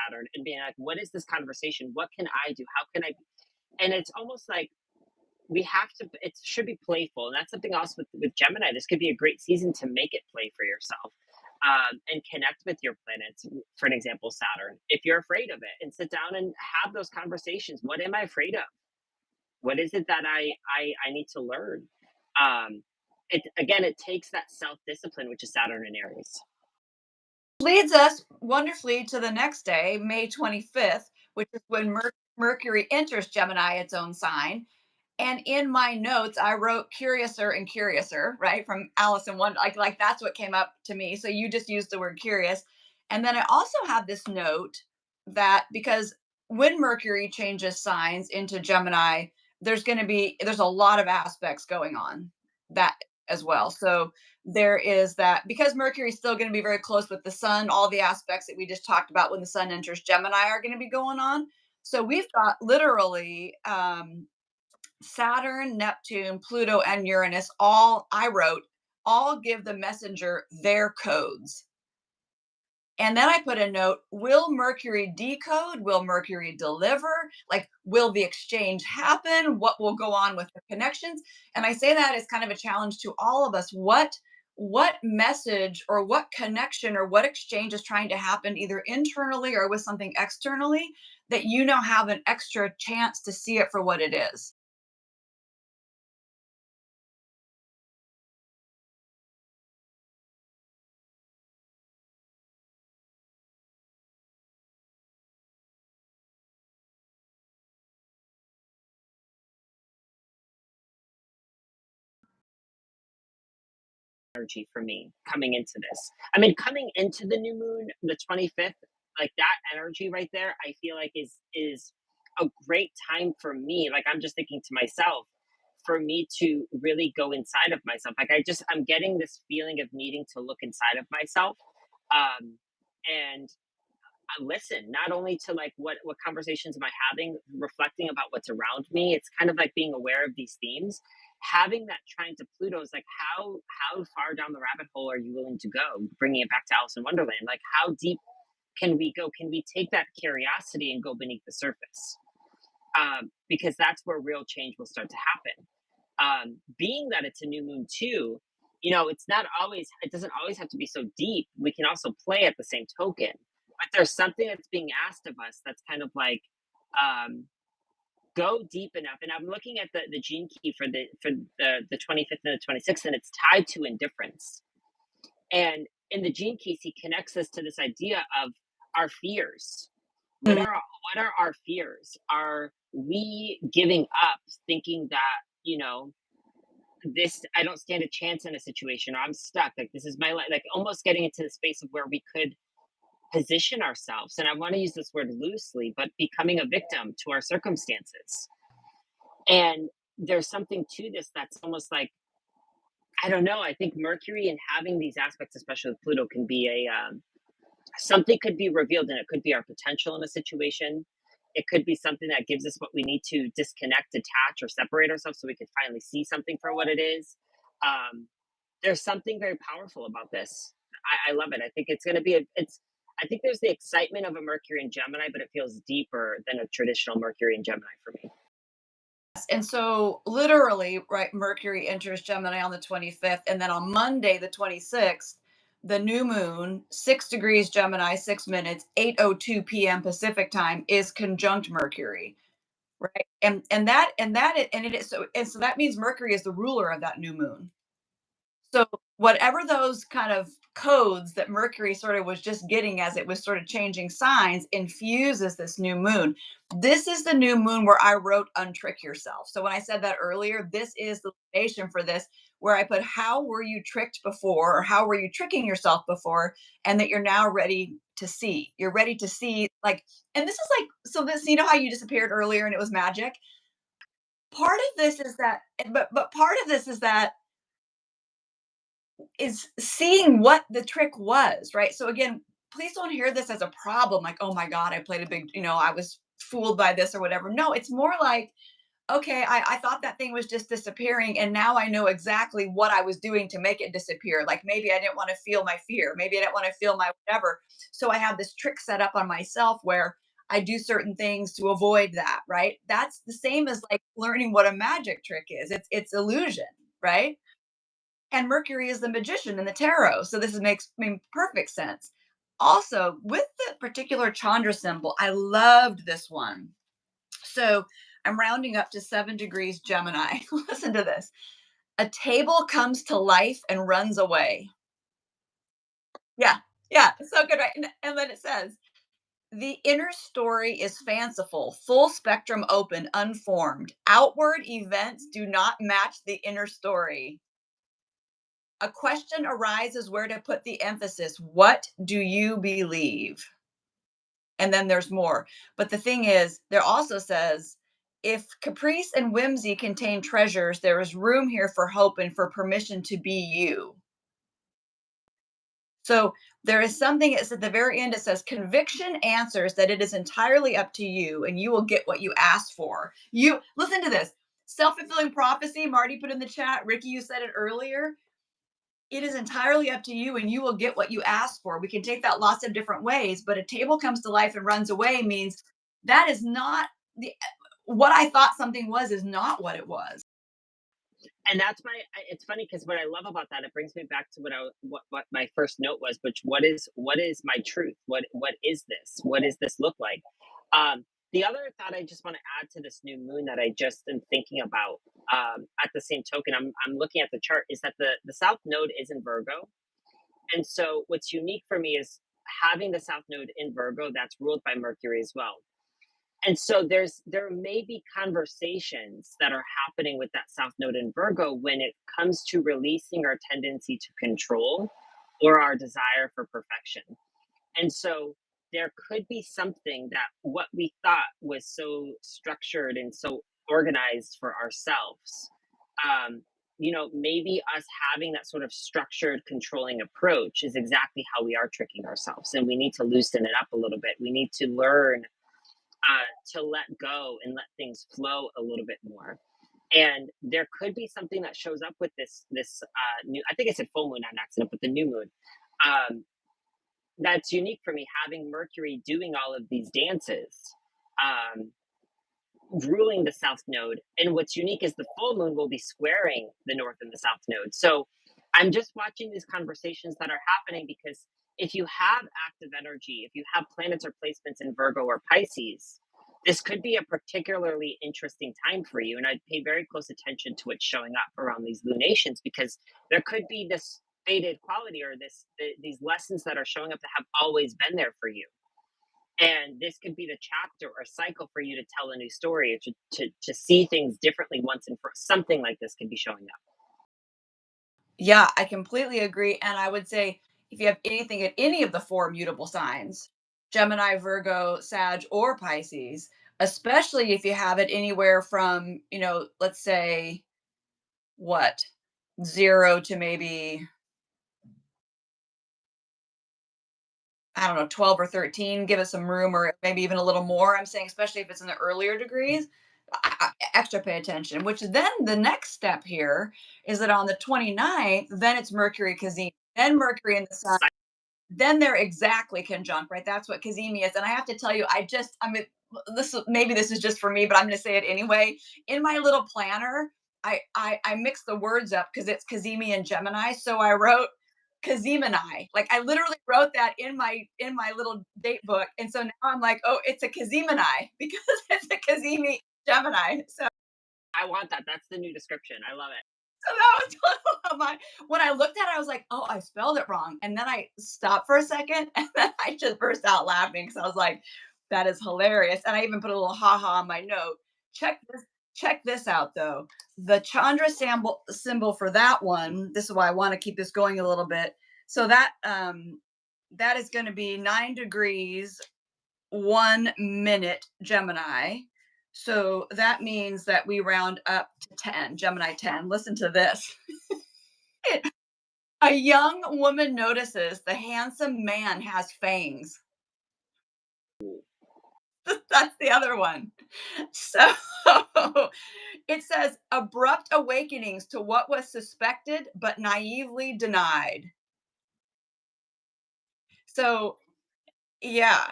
B: Saturn and being like, what is this conversation? What can I do? How can I? And it's almost like we have to. It should be playful, and that's something else with Gemini. This could be a great season to make it play for yourself. And connect with your planets. For an example, Saturn. If you're afraid of it, and sit down and have those conversations. What am I afraid of? What is it that I need to learn? Um, it again, it takes that self discipline, which is Saturn and Aries.
A: leads us wonderfully to the next day, May 25th, which is when Mercury enters Gemini, its own sign. And in my notes, I wrote curiouser and curiouser, right? From Alice in Wonder. Like that's what came up to me. So you just used the word curious. And then I also have this note that because when Mercury changes signs into Gemini, there's a lot of aspects going on that as well. So there is that because Mercury is still going to be very close with the sun, all the aspects that we just talked about when the sun enters Gemini are going to be going on. So we've got literally Saturn, Neptune, Pluto, and Uranus, all I wrote, all give the messenger their codes. And then I put a note, will Mercury decode? Will Mercury deliver? Like, will the exchange happen? What will go on with the connections? And I say that as kind of a challenge to all of us. What message or what connection or what exchange is trying to happen either internally or with something externally that you now have an extra chance to see it for what it is?
B: Energy for me coming into this. I mean, coming into the new moon, the 25th, like that energy right there, I feel like is a great time for me. Like I'm just thinking to myself, for me to really go inside of myself. Like I'm getting this feeling of needing to look inside of myself. And listen not only to like what conversations am I having, reflecting about what's around me. It's kind of like being aware of these themes. Having that trine to Pluto is like how far down the rabbit hole are you willing to go, bringing it back to Alice in Wonderland. Like how deep can we go? Can we take that curiosity and go beneath the surface? Because that's where real change will start to happen. Being that it's a new moon too, it's not always, it doesn't always have to be so deep. We can also play at the same token. But there's something that's being asked of us that's kind of like, um, go deep enough. And I'm looking at the gene key for the 25th and the 26th, and it's tied to indifference. And in the gene keys, he connects us to this idea of our fears.
A: Mhm.
B: What are our fears? Are we giving up, thinking that this, I don't stand a chance in a situation, or I'm stuck, like this is my life, like almost getting into the space of where we could position ourselves, and I want to use this word loosely, but becoming a victim to our circumstances. And there's something to this that's almost like, I don't know, I think Mercury and having these aspects, especially with Pluto, can be something could be revealed, and it could be our potential in a situation. It could be something that gives us what we need to disconnect, detach, or separate ourselves so we can finally see something for what it is. Um, there's something very powerful about this. I love it. I think it's going to be I think there's the excitement of a Mercury and Gemini, but it feels deeper than a traditional Mercury and Gemini for me.
A: And so literally, right, Mercury enters Gemini on the 25th, and then on Monday, the 26th, the new moon, 6 degrees Gemini, 6 minutes, 8:02 p.m. Pacific time is conjunct Mercury, right? And it is so that means Mercury is the ruler of that new moon. So whatever those kind of codes that Mercury sort of was just getting as it was sort of changing signs infuses this new moon. This is the new moon where I wrote untrick yourself. So when I said that earlier, this is the foundation for this, where I put how were you tricked before or how were you tricking yourself before, and that you're now ready to see. You're ready to see like, and this is like, so this, you know how you disappeared earlier and it was magic? Part of this is that, but part of this is seeing what the trick was, right? So again, please don't hear this as a problem, like, oh my God, I played a big, I was fooled by this or whatever. No, it's more like, okay, I thought that thing was just disappearing, and now I know exactly what I was doing to make it disappear. Like maybe I didn't want to feel my fear, maybe I didn't want to feel my whatever. So I have this trick set up on myself where I do certain things to avoid that, right? That's the same as like learning what a magic trick is. It's illusion, right? And Mercury is the magician in the tarot. So this makes perfect sense. Also, with the particular Chandra symbol, I loved this one. So I'm rounding up to 7 degrees Gemini. Listen to this. A table comes to life and runs away. Yeah, yeah, so good, right? And then it says, the inner story is fanciful, full spectrum open, unformed. Outward events do not match the inner story. A question arises where to put the emphasis. What do you believe? And then there's more. But the thing is, there also says, if caprice and whimsy contain treasures, there is room here for hope and for permission to be you. So there is something, it's at the very end, it says, conviction answers that it is entirely up to you and you will get what you asked for. You listen to this self fulfilling prophecy. Marty put in the chat. Ricky, you said it earlier. it is entirely up to you and you will get what you ask for. We can take that lots of different ways, but a table comes to life and runs away means that is not the what I thought something was is not what it was.
B: And that's it's funny because what I love about that, it brings me back to what my first note was, which what is my truth? What is this? What does this look like? The other thought I just want to add to this new moon that I just am thinking about, at the same token, I'm looking at the chart, is that the South Node is in Virgo. And so what's unique for me is having the South Node in Virgo that's ruled by Mercury as well. And so there may be conversations that are happening with that South Node in Virgo when it comes to releasing our tendency to control or our desire for perfection. And so there could be something that what we thought was so structured and so organized for ourselves, um, maybe us having that sort of structured, controlling approach is exactly how we are tricking ourselves. And we need to loosen it up a little bit. We need to learn to let go and let things flow a little bit more. And there could be something that shows up with this new. I think I said full moon on accident, but the new moon. Um, that's unique for me, having Mercury doing all of these dances, um, ruling the South Node. And what's unique is the full moon will be squaring the North and the South Node. So I'm just watching these conversations that are happening because if you have active energy, if you have planets or placements in Virgo or Pisces, this could be a particularly interesting time for you. And I'd pay very close attention to what's showing up around these lunations because there could be this faded quality or these lessons that are showing up that have always been there for you, and this could be the chapter or cycle for you to tell a new story, or to see things differently once and for something like this could be showing up.
A: Yeah, I completely agree. And I would say if you have anything at any of the four mutable signs, Gemini, Virgo, Sag, or Pisces, especially if you have it anywhere from, let's say what, 0 to maybe, I don't know, 12 or 13, give it some room or maybe even a little more. I'm saying, especially if it's in the earlier degrees, extra pay attention, which then the next step here is that on the 29th, then it's Mercury Kazim, then Mercury in the sun.
B: Psych-
A: Then they're exactly conjunct, right? That's what Kazemi is. And I have to tell you, I mean, maybe this is just for me, but I'm going to say it anyway. In my little planner, I mixed the words up because it's Kazemi and Gemini. So I wrote Kazemini. Like I literally wrote that in my little date book. And so now I'm like, oh, it's a Kazemini because it's a Kazemi Gemini. So
B: I want that. That's the new description. I love it.
A: that was my when I looked at it, I was like, "Oh, I spelled it wrong." And then I stopped for a second, and then I just burst out laughing because I was like, "That is hilarious." And I even put a little haha on my note. Check this out though. The Chandra symbol for that one. This is why I want to keep this going a little bit. So that is going to be 9 degrees 1 minute Gemini. So that means that we round up to 10, Gemini 10. Listen to this. A young woman notices the handsome man has fangs. That's the other one. So it says abrupt awakenings to what was suspected but naively denied. So, yeah,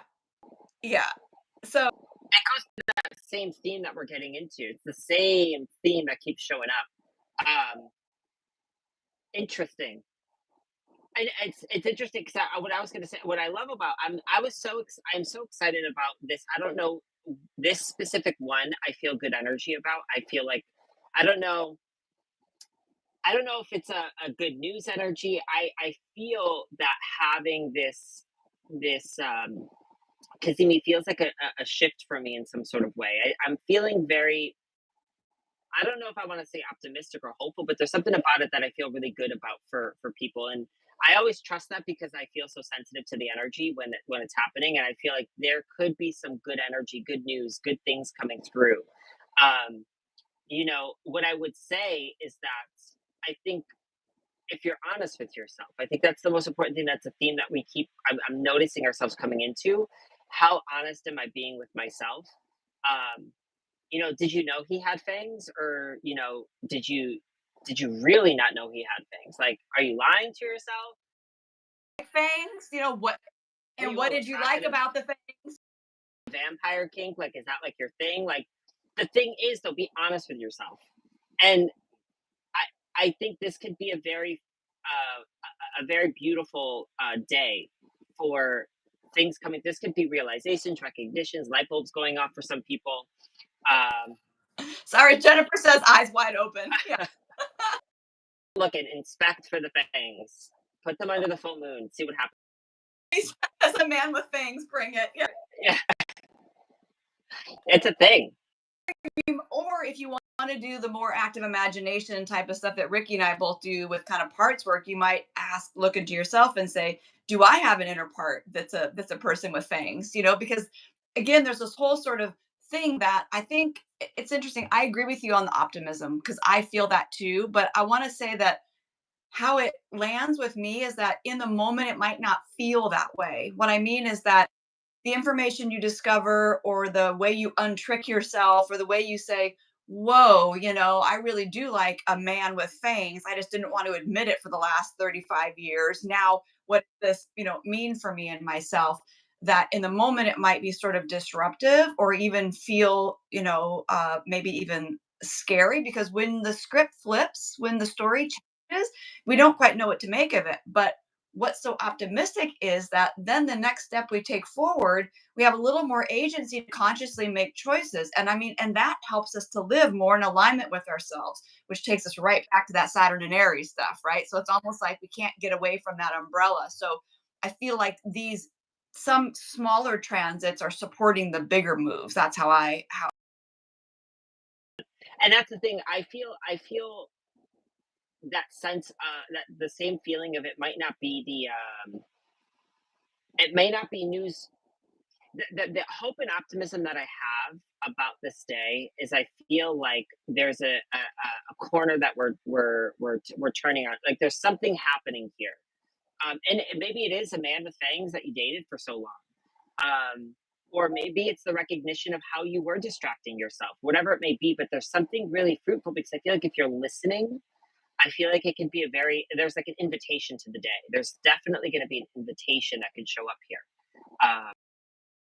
A: yeah. So,
B: It goes to that same theme that we're getting into. It's the same theme that keeps showing up. Interesting. And it's interesting because what I was going to say, what I love about I'm so excited about this. I don't know this specific one. I feel good energy about. I feel like I don't know. I don't know if it's a good news energy. I feel that having this because to me feels like a shift for me in some sort of way. I'm feeling very, I don't know if I want to say optimistic or hopeful, but there's something about it that I feel really good about for people. And I always trust that because I feel so sensitive to the energy when it's happening, and I feel like there could be some good energy, good news, good things coming through. Um, what I would say is that I think if you're honest with yourself, I think that's the most important thing. That's a theme that I'm noticing ourselves coming into. How honest am I being with myself? Did you know he had fangs, or did you? did you really not know he had fangs? Like, are you lying to yourself?
A: Fangs, what
B: Are
A: and
B: you
A: what
B: all
A: did you like
B: attracted to
A: about the fangs?
B: vampire kink? Like, is that like your thing? Like, the thing is, though, be honest with yourself. And I think this could be a very beautiful day for things coming. This could be realizations, recognitions, light bulbs going off for some people. Um,
A: Sorry, Jennifer says eyes wide open. Yeah.
B: Look and inspect for the fangs. Put them under the full moon. See what happens.
A: As a man with fangs, bring it. Yeah.
B: Yeah, it's a thing.
A: Or if you want to do the more active imagination type of stuff that Ricky and I both do with kind of parts work, you might look into yourself and say, do I have an inner part that's a person with fangs? Because again, there's this whole sort of thing that I think it's interesting. I agree with you on the optimism because I feel that too. But I want to say that how it lands with me is that in the moment it might not feel that way. What I mean is that the information you discover or the way you untrick yourself or the way you say, whoa, I really do like a man with fangs. I just didn't want to admit it for the last 35 years. Now, what does this, mean for me and myself? That in the moment it might be sort of disruptive or even feel, maybe even scary because when the script flips, when the story changes, we don't quite know what to make of it. But what's so optimistic is that then the next step we take forward, we have a little more agency to consciously make choices. And I mean, and that helps us to live more in alignment with ourselves, which takes us right back to that Saturn and Aries stuff, right? So it's almost like we can't get away from that umbrella. So I feel like some smaller transits are supporting the bigger moves. That's how
B: And that's the thing. I feel that sense, that the same feeling of it might not be it may not be news. The hope and optimism that I have about this day is I feel like there's a corner that we're turning on. Like there's something happening here, maybe it is a man with fangs that you dated for so long, or maybe it's the recognition of how you were distracting yourself, whatever it may be. But there's something really fruitful because I feel like if you're listening, I feel like it can be there's like an invitation to the day. There's definitely going to be an invitation that can show up here. Uh,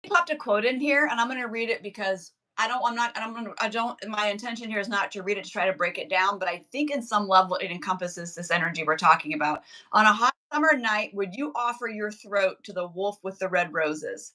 A: popped a quote in here and I'm going to read it because I don't, my intention here is not to read it to try to break it down, but I think in some level it encompasses this energy we're talking about. On a hot summer night, would you offer your throat to the wolf with the red roses?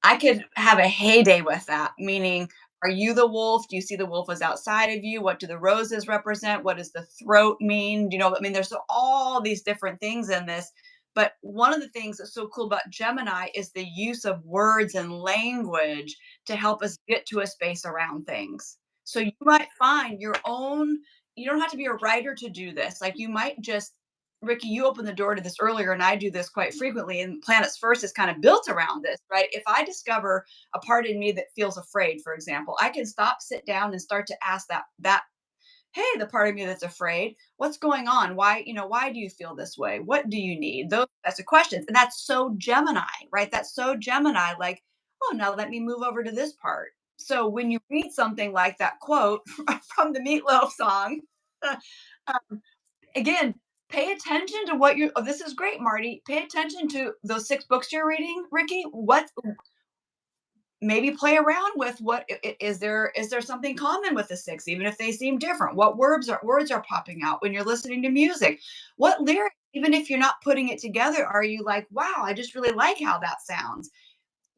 A: I could have a heyday with that, meaning, are you the wolf? Do you see the wolf as outside of you? What do the roses represent? What does the throat mean? I mean, there's all these different things in this. But one of the things that's so cool about Gemini is the use of words and language to help us get to a space around things. So you might find your own, you don't have to be a writer to do this. Like you might just Ricky, you opened the door to this earlier, and I do this quite frequently. And Planets First is kind of built around this, right? If I discover a part in me that feels afraid, for example, I can stop, sit down, and start to ask that hey, the part of me that's afraid, what's going on? Why do you feel this way? What do you need? Those types of questions, and that's so Gemini, right? That's so Gemini. Like, oh, now let me move over to this part. So when you read something like that quote from the Meatloaf song. Again, pay attention to what you're oh, this is great, Marty. Pay attention to those 6 books you're reading, Ricky. What maybe play around with what is there something common with the 6, even if they seem different? What words are popping out when you're listening to music? What lyrics, even if you're not putting it together, are you like, wow, I just really like how that sounds?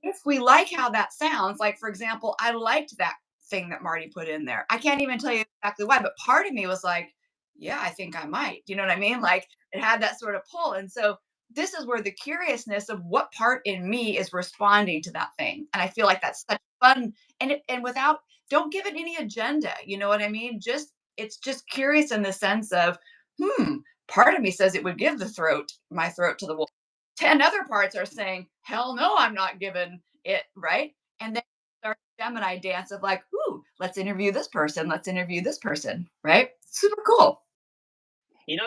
A: If we like how that sounds, like for example, I liked that thing that Marty put in there. I can't even tell you exactly why, but part of me was like, yeah, I think I might. You know what I mean? Like it had that sort of pull. And so this is where the curiousness of what part in me is responding to that thing. And I feel like that's such fun and without don't give it any agenda. You know what I mean? Just it's just curious in the sense of, part of me says it would give my throat to the wolf. 10 other parts are saying, hell no, I'm not giving it, right? And then our Gemini dance of like, ooh, let's interview this person, let's interview this person, right? Super cool.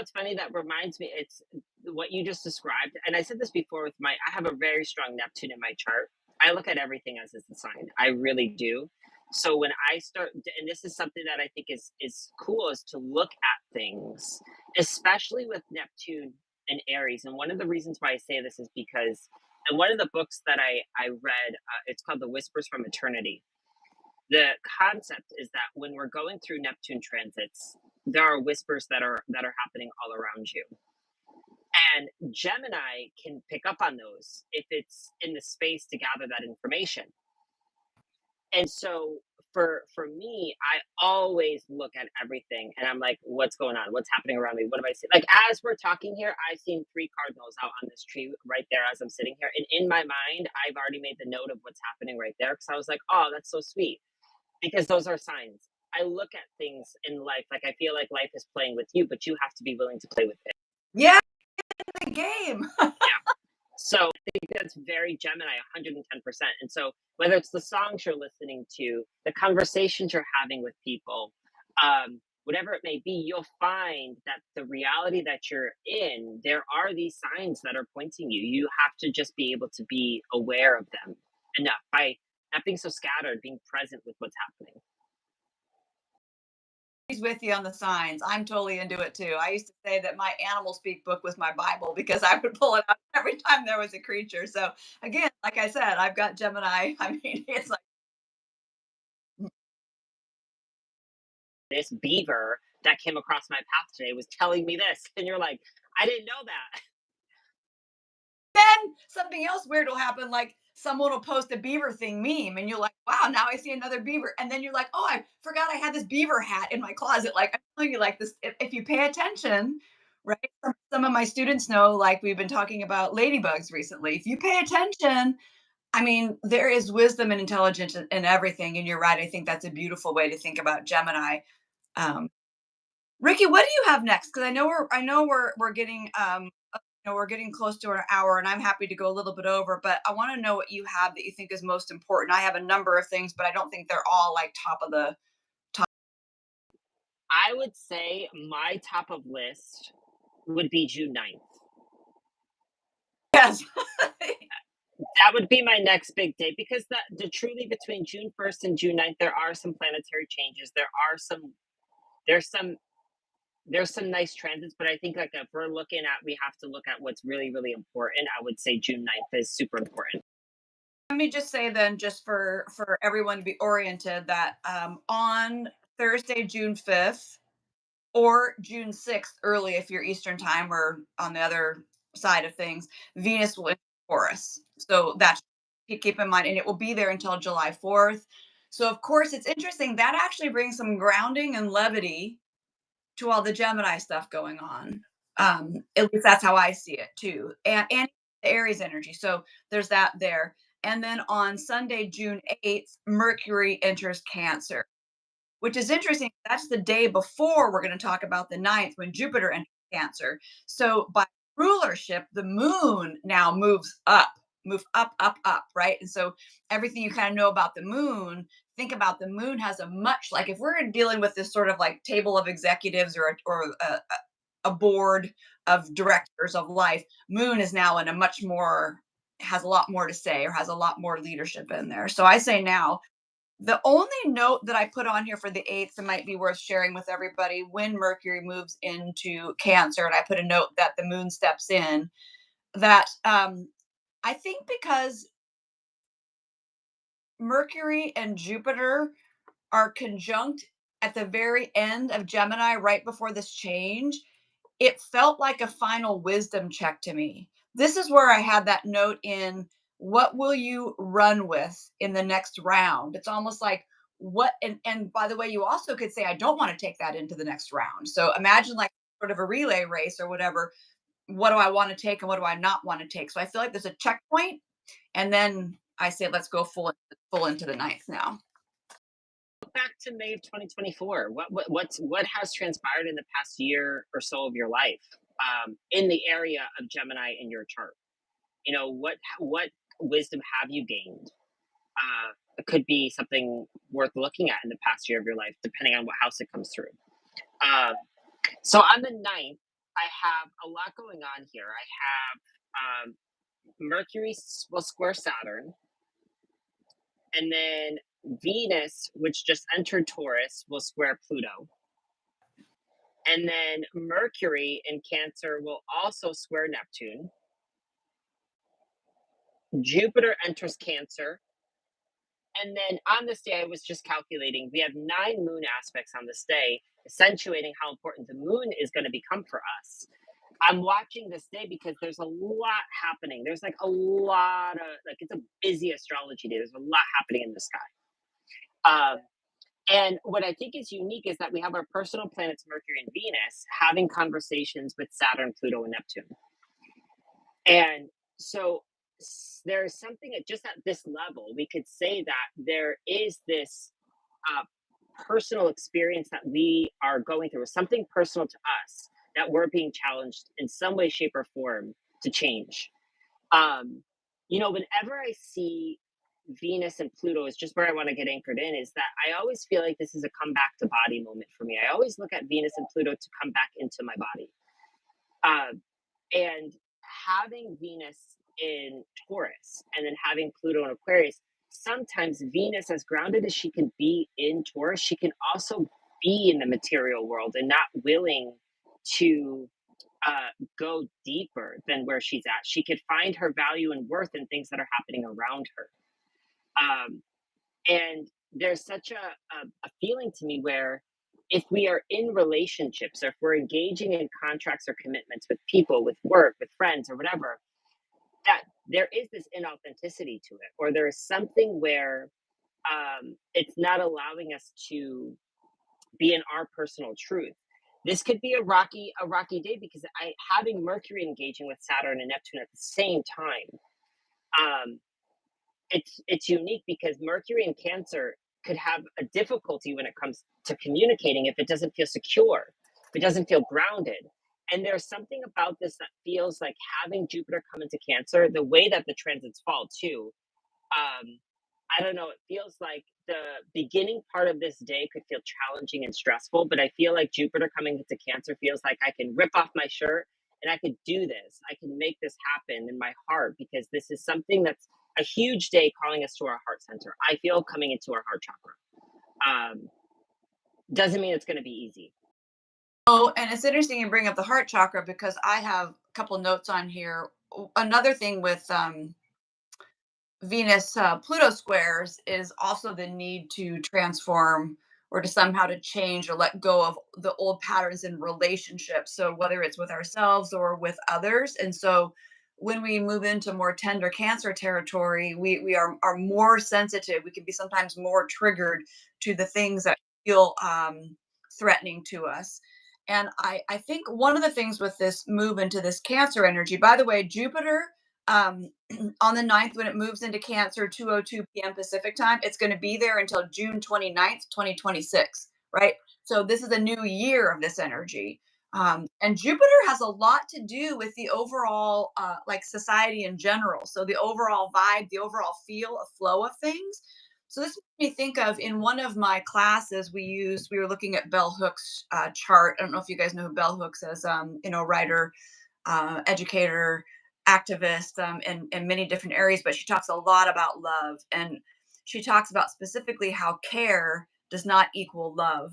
B: it's funny, that reminds me. It's what you just described, and I said this before with I have a very strong Neptune in my chart. I look at everything as it's a sign. I really do. So when I start, and this is something that I think is cool, is to look at things, especially with Neptune and Aries. And one of the reasons why I say this is because, in one of the books that I read, it's called The Whispers from Eternity. The concept is that when we're going through Neptune transits, there are whispers that are happening all around you, and Gemini can pick up on those if it's in the space to gather that information. And so for me, I always look at everything and I'm like, what's going on? What's happening around me? What do I see? Like as we're talking here, I've seen three cardinals out on this tree right there as I'm sitting here. And in my mind, I've already made the note of what's happening right there. Cause I was like, oh, that's so sweet. Because those are signs. I look at things in life, like I feel like life is playing with you, but you have to be willing to play with it.
A: Yeah, the game.
B: Yeah. So I think that's very Gemini, 110%. And so whether it's the songs you're listening to, the conversations you're having with people, whatever it may be, you'll find that the reality that you're in, there are these signs that are pointing you. You have to just be able to be aware of them enough by not being so scattered, being present with what's happening.
A: He's with you on the signs. I'm totally into it too. I used to say that my animal speak book was my Bible because I would pull it out every time there was a creature. So again, like I said, I've got Gemini. I mean, it's like,
B: This beaver that came across my path today was telling me this. And you're like, I didn't know that.
A: then something else weird will happen. Like someone will post a beaver thing meme, and you're like, wow, now I see another beaver. And then you're like, oh, I forgot I had this beaver hat in my closet. Like I'm telling you, like this, if you pay attention, right? Some of my students know, like we've been talking about ladybugs recently. If you pay attention, I mean, there is wisdom and intelligence in everything. And you're right. I think that's a beautiful way to think about Gemini. Um, Ricky, what do you have next? Because I know we're getting we're getting close to an hour, and I'm happy to go a little bit over. But I want to know what you have that you think is most important. I have a number of things, but I don't think they're all like top of the top.
B: I would say my top of list would be June 9th.
A: Yes.
B: That would be my next big day because the truly between June 1st and June 9th, there are some planetary changes. There's some there's some nice transits, but I think like if we're looking at we have to look at what's really, really important. I would say June 9th is super important.
A: Let me just say then, just for everyone to be oriented, that on Thursday, June 5th, or June 6th, early if you're Eastern time, or on the other side of things, Venus will enter Taurus. So that keep in mind, and it will be there until July 4th. So of course, it's interesting that actually brings some grounding and levity to all the Gemini stuff going on. At least that's how I see it too, and the Aries energy. So there's that there. And then on Sunday, June 8th, Mercury enters Cancer, which is interesting. That's the day before we're going to talk about the 9th when Jupiter enters Cancer. So by rulership, the moon now moves up, move up, up, up, right? And so everything you kind of know about the moon, think about the moon has a much like if we're dealing with this sort of like table of executives or a board of directors of life, moon is now in a much more has a lot more to say or has a lot more leadership in there. So I say now the only note that I put on here for the 8th that might be worth sharing with everybody when Mercury moves into Cancer, and I put a note that the moon steps in, that I think because Mercury and Jupiter are conjunct at the very end of Gemini, right before this change, it felt like a final wisdom check to me. This is where I had that note in what will you run with in the next round? It's almost like what and by the way, you also could say I don't want to take that into the next round. So imagine like sort of a relay race or whatever. What do I want to take and what do I not want to take? So I feel like there's a checkpoint and then I say let's go full into the 9th now.
B: Back to May of 2024. What has transpired in the past year or so of your life in the area of Gemini in your chart? You know what wisdom have you gained? It could be something worth looking at in the past year of your life, depending on what house it comes through. Uh, so on the 9th, I have a lot going on here. I have Mercury will square Saturn, and then Venus, which just entered Taurus, will square Pluto. And then Mercury in Cancer will also square Neptune. Jupiter enters Cancer. And then on this day, I was just calculating, we have 9 moon aspects on this day, accentuating how important the moon is going to become for us. I'm watching this day because there's a lot happening. There's like a lot of, like, it's a busy astrology day. There's a lot happening in the sky. Um, and what I think is unique is that we have our personal planets, Mercury and Venus, having conversations with Saturn, Pluto, and Neptune. And so there's something at just at this level, we could say that there is this uh, personal experience that we are going through, something personal to us that we're being challenged in some way, shape, or form to change. Um, Whenever I see Venus and Pluto is just where I want to get anchored in, is that I always feel like this is a come back to body moment for me. I always look at Venus and Pluto to come back into my body. Um, and having Venus in Taurus and then having Pluto in Aquarius, sometimes Venus, as grounded as she can be in Taurus, she can also be in the material world and not willing to go deeper than where she's at. She could find her value and worth in things that are happening around her. Um, and there's such a feeling to me where if we are in relationships or if we're engaging in contracts or commitments with people, with work, with friends, or whatever, that there is this inauthenticity to it, or there is something where it's not allowing us to be in our personal truth. This could be a rocky day because I having Mercury engaging with Saturn and Neptune at the same time. Um, it's unique because Mercury in Cancer could have a difficulty when it comes to communicating if it doesn't feel secure, if it doesn't feel grounded. And there's something about this that feels like having Jupiter come into Cancer, the way that the transits fall too. Um, I don't know, it feels like the beginning part of this day could feel challenging and stressful, but I feel like Jupiter coming into Cancer feels like I can rip off my shirt and I could do this. I can make this happen in my heart because this is something that's a huge day calling us to our heart center. I feel coming into our heart chakra. Um, doesn't mean it's going to be easy.
A: Oh, and it's interesting you bring up the heart chakra because I have a couple notes on here. Another thing with Venus Pluto squares is also the need to transform or to somehow to change or let go of the old patterns in relationships. So whether it's with ourselves or with others. And so when we move into more tender cancer territory, we are more sensitive. We can be sometimes more triggered to the things that feel threatening to us. And I think one of the things with this move into this cancer energy, by the way, Jupiter um, on the 9th, when it moves into Cancer, 2:02 p.m. Pacific time, it's going to be there until June 29th, 2026, right? So this is a new year of this energy. And Jupiter has a lot to do with the overall, like society in general. So the overall vibe, the overall feel, a flow of things. So this made me think of in one of my classes we were looking at Bell Hooks' chart. I don't know if you guys know who Bell Hooks is, writer, educator, activist in many different areas, but she talks a lot about love. And she talks about specifically how care does not equal love.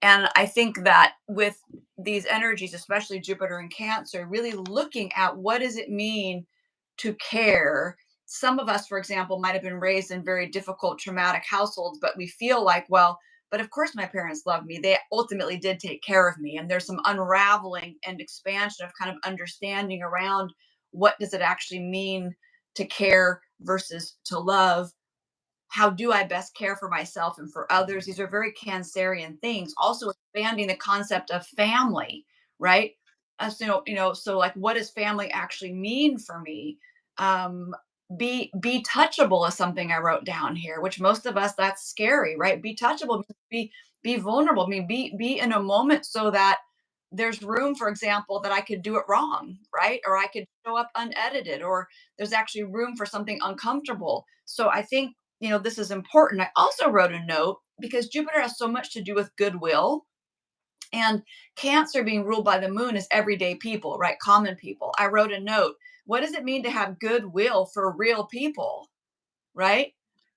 A: And I think that with these energies, especially Jupiter and Cancer, really looking at what does it mean to care. Some of us, for example, might have been raised in very difficult, traumatic households, but we feel like, well, but of course my parents loved me. They ultimately did take care of me. And there's some unraveling and expansion of kind of understanding around what does it actually mean to care versus to love. How do I best care for myself and for others? These are very Cancerian things. Also expanding the concept of family, right? So like, what does family actually mean for me? Um, be touchable is something I wrote down here, which most of us that's scary, right? Be touchable, be vulnerable. I mean, be in a moment so that there's room, for example, that I could do it wrong, right? Or I could show up unedited, or there's actually room for something uncomfortable. So I think this is important. I also wrote a note because Jupiter has so much to do with goodwill. And Cancer being ruled by the moon is everyday people, right? Common people. I wrote a note. What does it mean to have goodwill for real people, right?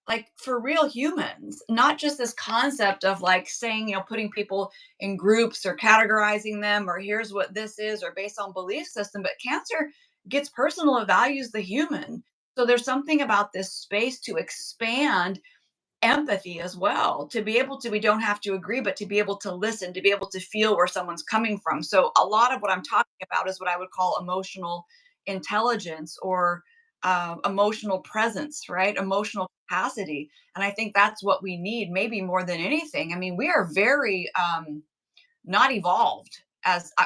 A: like for real humans, not just this concept of like saying, putting people in groups or categorizing them or here's what this is or based on belief system, but Cancer gets personal, it values the human. So there's something about this space to expand empathy as well, to be able to, we don't have to agree, but to be able to listen, to be able to feel where someone's coming from. So a lot of what I'm talking about is what I would call emotional intelligence or emotional presence, right? Emotional capacity. And I think that's what we need, maybe more than anything. I mean, we are very not evolved.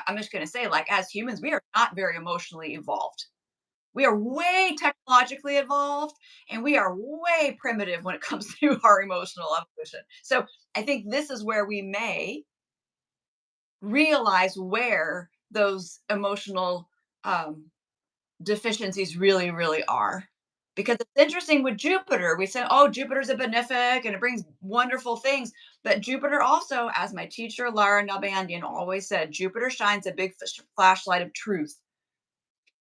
A: I'm just going to say, like, as humans, we are not very emotionally evolved. We are way technologically evolved and we are way primitive when it comes to our emotional evolution. So I think this is where we may realize where those emotional um, deficiencies really, really are. Because it's interesting with Jupiter. We said, oh, Jupiter's a benefic and it brings wonderful things. But Jupiter also, as my teacher, Lara Nalbandian, always said, Jupiter shines a big flashlight of truth.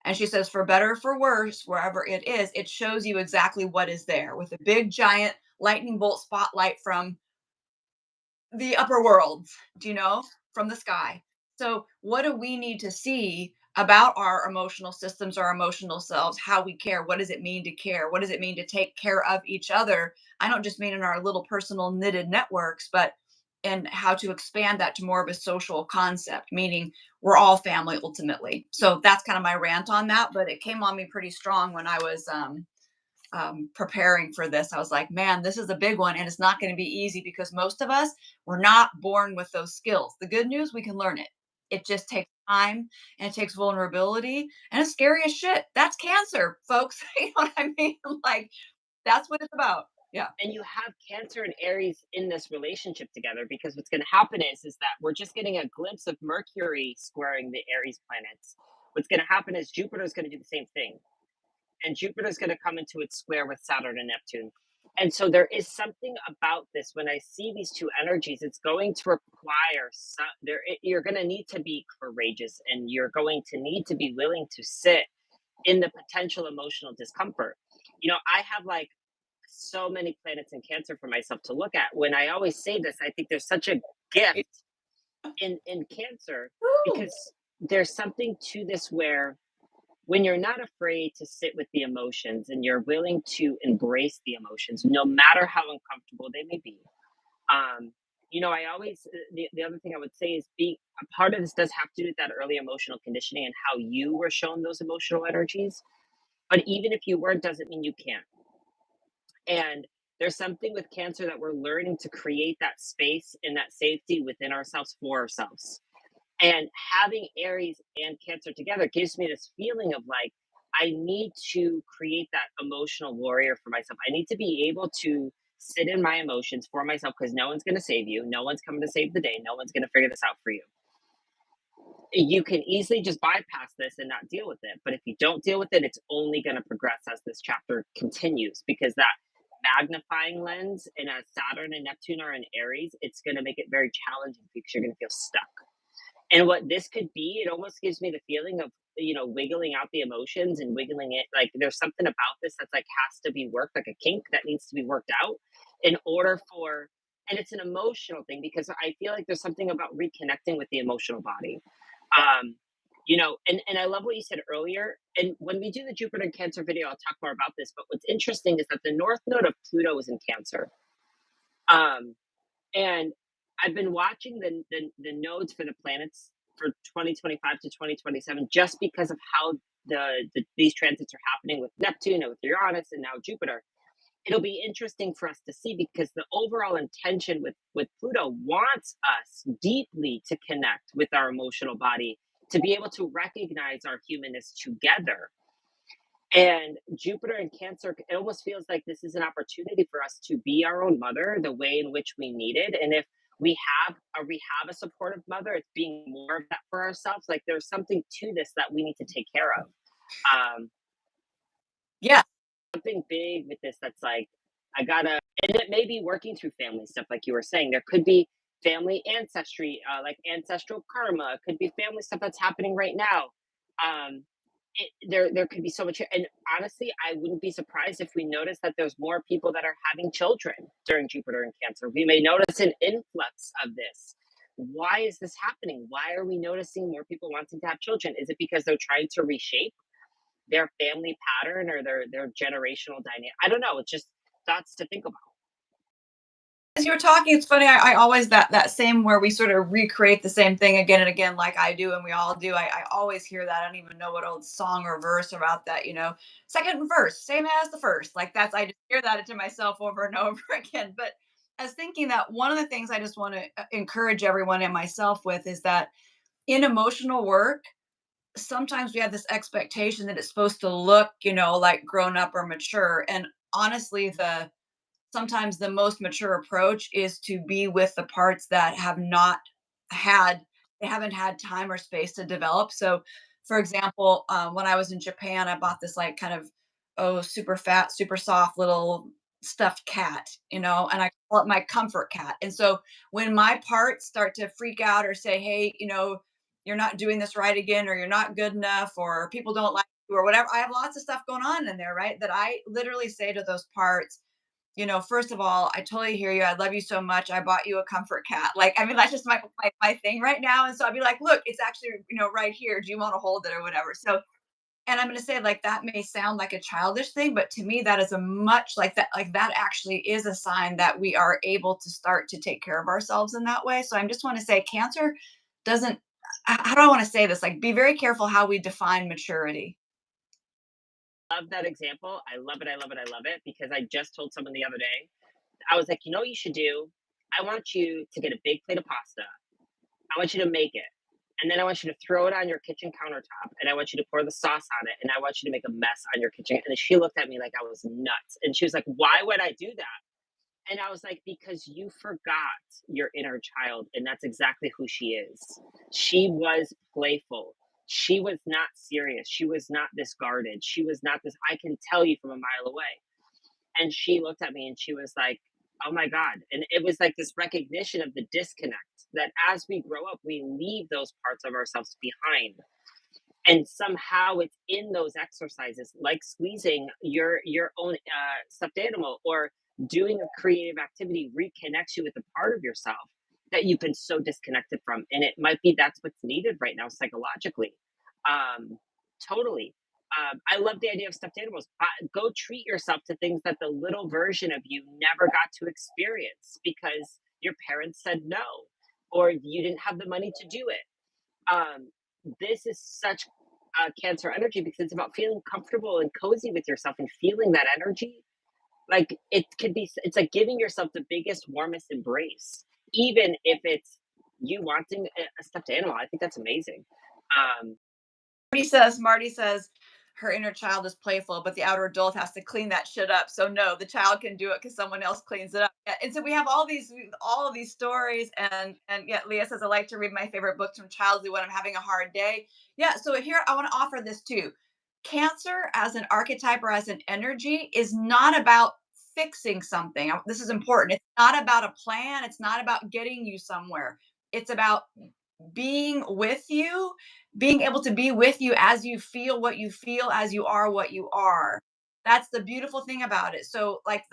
A: And she says, for better or for worse, wherever it is, it shows you exactly what is there with a big giant lightning bolt spotlight from the upper worlds, do you know, from the sky. So, what do we need to see about our emotional systems, our emotional selves, how we care? What does it mean to care? What does it mean to take care of each other? I don't just mean in our little personal knitted networks, but in how to expand that to more of a social concept, meaning we're all family ultimately. So that's kind of my rant on that, but it came on me pretty strong when I was preparing for this. I was like, man, this is a big one, and it's not going to be easy because most of us were not born with those skills. The good news, we can learn it. It just takes time and it takes vulnerability, and it's scary as shit. That's Cancer, folks. You know what I mean? Like that's what it's about. Yeah.
B: And you have Cancer and Aries in this relationship together because what's going to happen is that we're just getting a glimpse of Mercury squaring the Aries planets. What's going to happen is Jupiter is going to do the same thing, and Jupiter is going to come into its square with Saturn and Neptune. And so there is something about this. When I see these two energies, it's going to require you're going to need to be courageous, and you're going to need to be willing to sit in the potential emotional discomfort. I have like so many planets in Cancer for myself to look at. When I always say this, I think there's such a gift in Cancer
A: Woo!
B: because there's something to this where when you're not afraid to sit with the emotions and you're willing to embrace the emotions, no matter how uncomfortable they may be. Um, I always, the other thing I would say is being a part of this does have to do with that early emotional conditioning and how you were shown those emotional energies. But even if you weren't, doesn't mean you can't. And there's something with Cancer that we're learning to create that space and that safety within ourselves for ourselves. And having Aries and Cancer together gives me this feeling of like, I need to create that emotional warrior for myself. I need to be able to sit in my emotions for myself because no one's going to save you. No one's coming to save the day. No one's going to figure this out for you. You can easily just bypass this and not deal with it. But if you don't deal with it, it's only going to progress as this chapter continues because that magnifying lens and as Saturn and Neptune are in Aries, it's going to make it very challenging because you're going to feel stuck. And what this could be, it almost gives me the feeling of, wiggling out the emotions and wiggling it. Like there's something about this that's like has to be worked, like a kink that needs to be worked out in order for, and it's an emotional thing because I feel like there's something about reconnecting with the emotional body. Um, and I love what you said earlier. And when we do the Jupiter and Cancer video, I'll talk more about this. But what's interesting is that the North Node of Pluto is in Cancer. Um, and I've been watching the nodes for the planets for 2025 to 2027 just because of how these transits are happening with Neptune and with Uranus and now Jupiter. It'll be interesting for us to see because the overall intention with Pluto wants us deeply to connect with our emotional body to be able to recognize our humanness together. And Jupiter and Cancer, it almost feels like this is an opportunity for us to be our own mother the way in which we need it. And if we have a supportive mother, it's being more of that for ourselves. Like there's something to this that we need to take care of. Um,
A: Yeah.
B: Something big with this that's like, I gotta, and it may be working through family stuff, like you were saying. There could be family ancestry, like ancestral karma. It could be family stuff that's happening right now. Um, there could be so much, and honestly, I wouldn't be surprised if we notice that there's more people that are having children during Jupiter and Cancer. We may notice an influx of this. Why is this happening? Why are we noticing more people wanting to have children? Is it because they're trying to reshape their family pattern or their generational dynamic? I don't know. It's just thoughts to think about.
A: As you were talking, it's funny. I always that same where we sort of recreate the same thing again and again, like I do, and we all do. I always hear that. I don't even know what old song or verse about that. Second verse, same as the first. Like that's I just hear that to myself over and over again. But I was thinking that one of the things I just want to encourage everyone and myself with is that in emotional work, sometimes we have this expectation that it's supposed to look, like grown up or mature. And honestly, the sometimes the most mature approach is to be with the parts that have not had they haven't had time or space to develop. So for example, when I was in Japan, I bought this like kind of super fat, super soft little stuffed cat, and I call it my comfort cat. And so when my parts start to freak out or say, hey, you're not doing this right again, or you're not good enough, or people don't like you, or whatever, I have lots of stuff going on in there, right, that I literally say to those parts, first of all, I totally hear you. I love you so much. I bought you a comfort cat. Like, I mean, that's just my thing right now. And so I'd be like, look, it's actually, right here. Do you want to hold it or whatever? So, and I'm going to say, like, that may sound like a childish thing, but to me, that is a much like that actually is a sign that we are able to start to take care of ourselves in that way. So I just want to say, Cancer doesn't, how do I want to say this? Like, be very careful how we define maturity.
B: Love that example. I love it. I love it. I love it because I just told someone the other day. I was like, you know what you should do? I want you to get a big plate of pasta. I want you to make it. And then I want you to throw it on your kitchen countertop and I want you to pour the sauce on it and I want you to make a mess on your kitchen. And she looked at me like I was nuts. And she was like, why would I do that? And I was like, because you forgot your inner child. And that's exactly who she is. She was playful. She was not serious. She was not this guarded. She was not this, I can tell you from a mile away. And she looked at me and she was like, oh my God. And it was like this recognition of the disconnect that as we grow up, we leave those parts of ourselves behind. And somehow it's in those exercises, like squeezing your own stuffed animal or doing a creative activity reconnects you with a part of yourself that you've been so disconnected from. And it might be that's what's needed right now psychologically. Um, totally. I love the idea of stuffed animals. Go treat yourself to things that the little version of you never got to experience because your parents said no, or you didn't have the money to do it. This is such Cancer energy because it's about feeling comfortable and cozy with yourself and feeling that energy. Like it could be, it's like giving yourself the biggest, warmest embrace, even if it's you wanting a stuffed animal. I think that's amazing. Um,
A: Marty says her inner child is playful, but the outer adult has to clean that shit up. So no, the child can do it because someone else cleans it up. Yeah, and so we have all of these stories, and yeah, Leah says I like to read my favorite books from childhood when I'm having a hard day. Yeah, so here I want to offer this too. Cancer as an archetype or as an energy is not about fixing something. This is important. It's not about a plan. It's not about getting you somewhere. It's about being with you, being able to be with you as you feel what you feel, as you are what you are. That's the beautiful thing about it. So, like,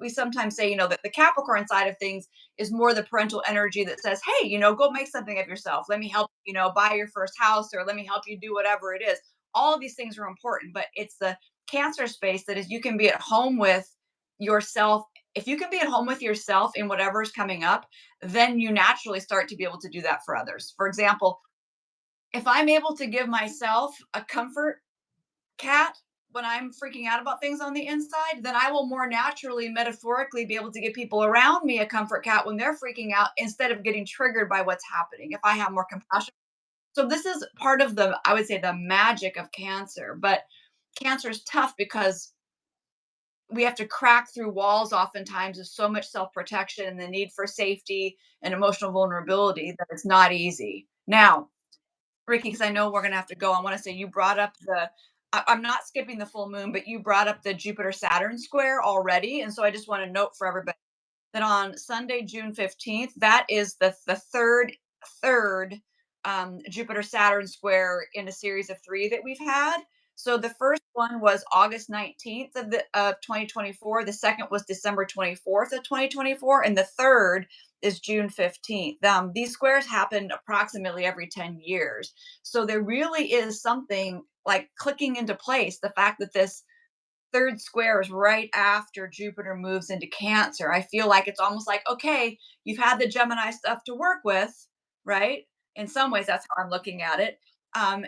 A: we sometimes say, that the Capricorn side of things is more the parental energy that says, hey, go make something of yourself. Let me help, buy your first house, or let me help you do whatever it is. All of these things are important, but it's the Cancer space that is you can be at home with yourself. If you can be at home with yourself in whatever is coming up, then you naturally start to be able to do that for others. For example, if I'm able to give myself a comfort cat when I'm freaking out about things on the inside, then I will more naturally, metaphorically, be able to give people around me a comfort cat when they're freaking out instead of getting triggered by what's happening. If I have more compassion. So, this is part of I would say, the magic of Cancer. But Cancer is tough because we have to crack through walls oftentimes of so much self-protection and the need for safety and emotional vulnerability that it's not easy. Now, Ricky, because I know we're gonna have to go, I want to say you brought up I'm not skipping the full moon, but you brought up the Jupiter Saturn square already. And so I just want to note for everybody that on Sunday, June 15th, that is the third Jupiter Saturn square in a series of three that we've had. So the first one was August 19th of 2024. The second was December 24th of 2024, and the third is June 15th. These squares happen approximately every 10 years. So there really is something like clicking into place. The fact that this third square is right after Jupiter moves into Cancer. I feel like it's almost like, okay, you've had the Gemini stuff to work with, right? In some ways, that's how I'm looking at it. And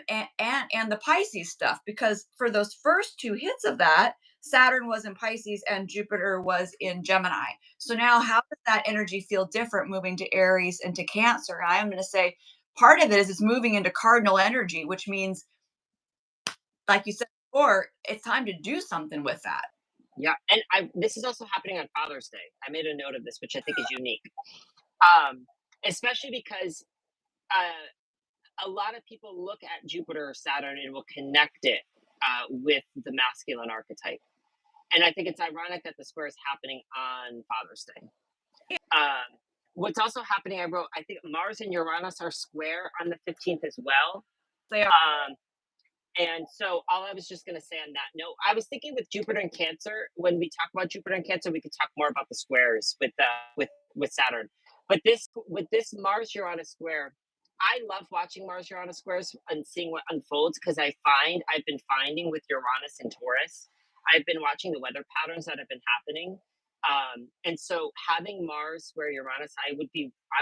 A: the Pisces stuff, because for those first two hits of that, Saturn was in Pisces and Jupiter was in Gemini. So now, how does that energy feel different moving to Aries and to Cancer? I am going to say part of it is it's moving into cardinal energy, which means, like you said before, it's time to do something with that.
B: Yeah, and I this is also happening on Father's Day. I made a note of this, which I think is unique. Um, Especially because a lot of people look at Jupiter or Saturn and will connect it with the masculine archetype. And I think it's ironic that the square is happening on Father's Day. What's also happening, I wrote, I think Mars and Uranus are square on the 15th as well.
A: They are.
B: Um, And so all I was just going to say on that note, I was thinking with Jupiter and Cancer, when we talk about Jupiter and Cancer, we could talk more about the squares with Saturn. But this with this Mars Uranus square, I love watching Mars Uranus squares and seeing what unfolds because I've been finding with Uranus and Taurus, I've been watching the weather patterns that have been happening. And so having Mars square Uranus, I'm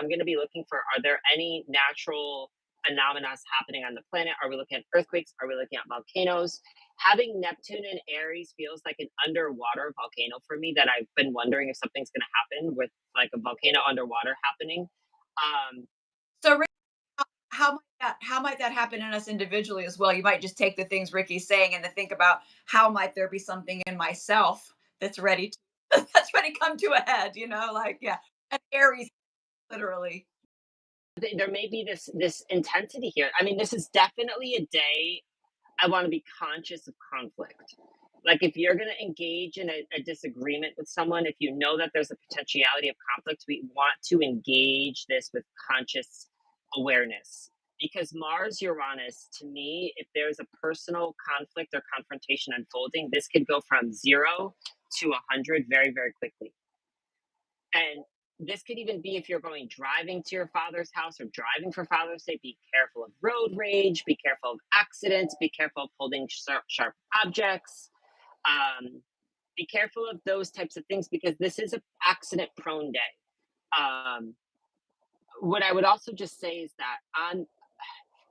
B: going to be looking for, are there any natural phenomena happening on the planet? Are we looking at earthquakes? Are we looking at volcanoes? Having Neptune in Aries feels like an underwater volcano for me, that I've been wondering if something's going to happen with like a volcano underwater happening. Um,
A: So, Rick, how might that happen in us individually as well? You might just take the things Ricky's saying and to think about how might there be something in myself that's ready to that's ready to come to a head. Like yeah, an Aries literally.
B: there may be this intensity here. I mean, this is definitely a day I want to be conscious of conflict. Like if you're going to engage in a disagreement with someone, if you know that there's a potentiality of conflict, we want to engage this with conscious awareness. Because Mars Uranus, to me, if there's a personal conflict or confrontation unfolding, this could go from 0 to 100 very, very quickly. And this could even be if you're going driving to your father's house or driving for Father's Day. Be careful of road rage, be careful of accidents, be careful of holding sharp objects. Um, be careful of those types of things because this is an accident prone day. Um, what I would also just say is that on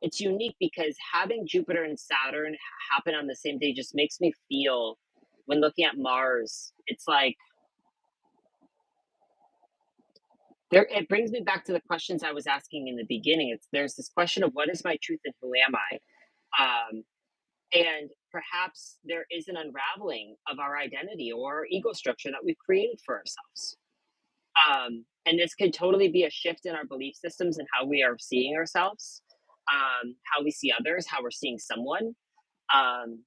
B: it's unique because having Jupiter and Saturn happen on the same day just makes me feel, when looking at Mars, it's like it brings me back to the questions I was asking in the beginning. There's this question of what is my truth and who am I? Um, and perhaps there is an unraveling of our identity or our ego structure that we've created for ourselves. And this could totally be a shift in our belief systems and how we are seeing ourselves, how we see others, how we're seeing someone. Um,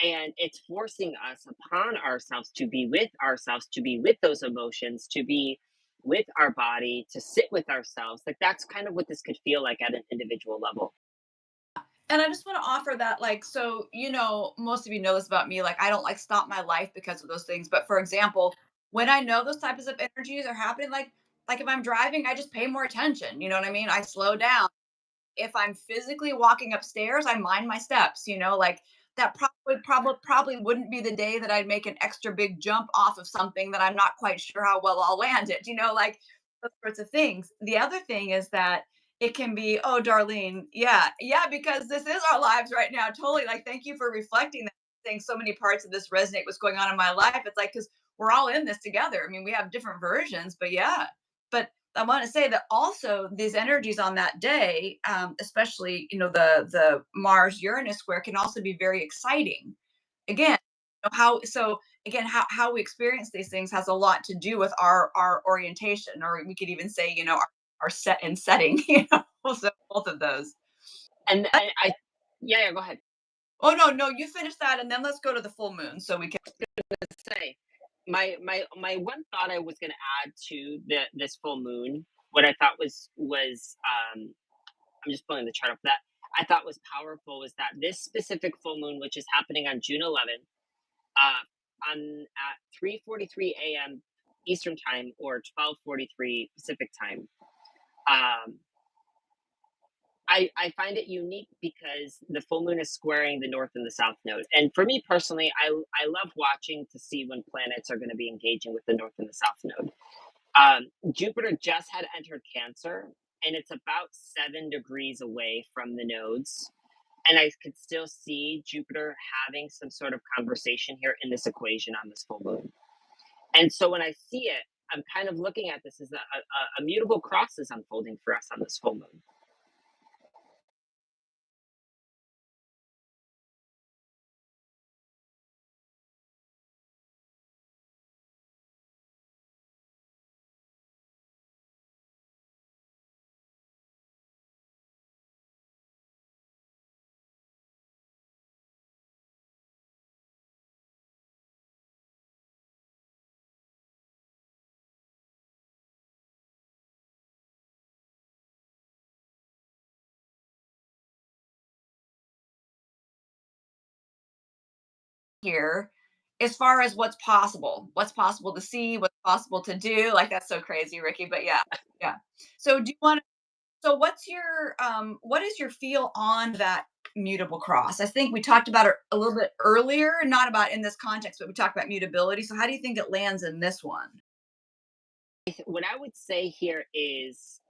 B: and it's forcing us upon ourselves to be with ourselves, to be with those emotions, to be with our body, to sit with ourselves. Like that's kind of what this could feel like at an individual level.
A: And I just want to offer that, like, so, most of you know this about me. Like, I don't like stop my life because of those things. But for example, when I know those types of energies are happening, like if I'm driving, I just pay more attention. You know what I mean? I slow down. If I'm physically walking upstairs, I mind my steps, like that probably wouldn't be the day that I'd make an extra big jump off of something that I'm not quite sure how well I'll land it, like those sorts of things. The other thing is that it can be, oh, Darlene, yeah, yeah, because this is our lives right now. Totally. Like, thank you for reflecting that, saying so many parts of this resonate what's going on in my life. It's like, because we're all in this together. I mean, we have different versions, but yeah. But I want to say that also these energies on that day, especially the Mars Uranus square, can also be very exciting. Again, how we experience these things has a lot to do with our orientation, or we could even say our set and setting. So both of those.
B: And yeah, yeah, go ahead.
A: Oh no, no, you finish that, and then let's go to the full moon so we can.
B: Say my one thought I was going to add to this full moon, what I thought was I'm just pulling the chart up for that. I thought was powerful was that this specific full moon, which is happening on June 11th, on at 3:43 a.m. Eastern time or 12:43 Pacific time. Um, I find it unique because the full moon is squaring the north and the south node. And for me personally, I love watching to see when planets are going to be engaging with the north and the south node. Jupiter just had entered Cancer, and it's about 7 degrees away from the nodes. And I could still see Jupiter having some sort of conversation here in this equation on this full moon. And so when I see it, I'm kind of looking at this as a mutable cross is unfolding for us on this full moon.
A: Here, as far as what's possible to see, what's possible to do. Like that's so crazy, Ricky. But yeah, yeah. So do you want so what is your feel on that mutable cross? I think we talked about it a little bit earlier, not about in this context, but we talked about mutability. So how do you think it lands in this one?
B: What I would say here is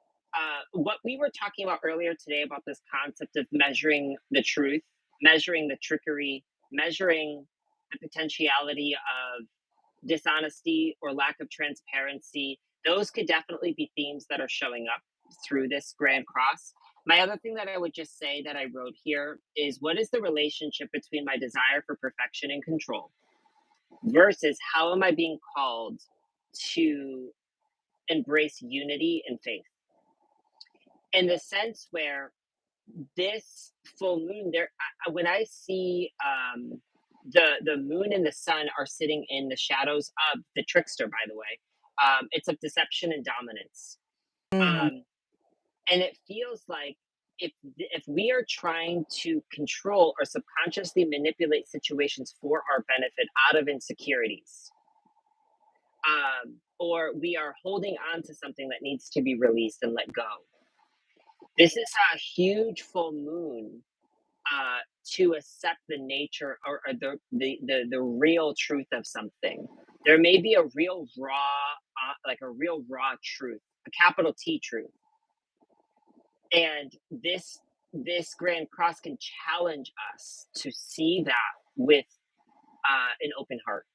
B: what we were talking about earlier today about this concept of measuring the truth, measuring the trickery, measuring the potentiality of dishonesty or lack of transparency. Those could definitely be themes that are showing up through this Grand Cross. My other thing that I would just say that I wrote here is what is the relationship between my desire for perfection and control versus how am I being called to embrace unity and faith? In the sense where this full moon, when I see the moon and the sun are sitting in the shadows of the trickster, by the way, it's of deception and dominance,
A: Mm.
B: um, and it feels like if we are trying to control or subconsciously manipulate situations for our benefit out of insecurities, or we are holding on to something that needs to be released and let go. This is a huge full moon to accept the nature or the real truth of something. There may be a real raw, like a real raw truth, a capital T truth, and this Grand Cross can challenge us to see that with an open heart.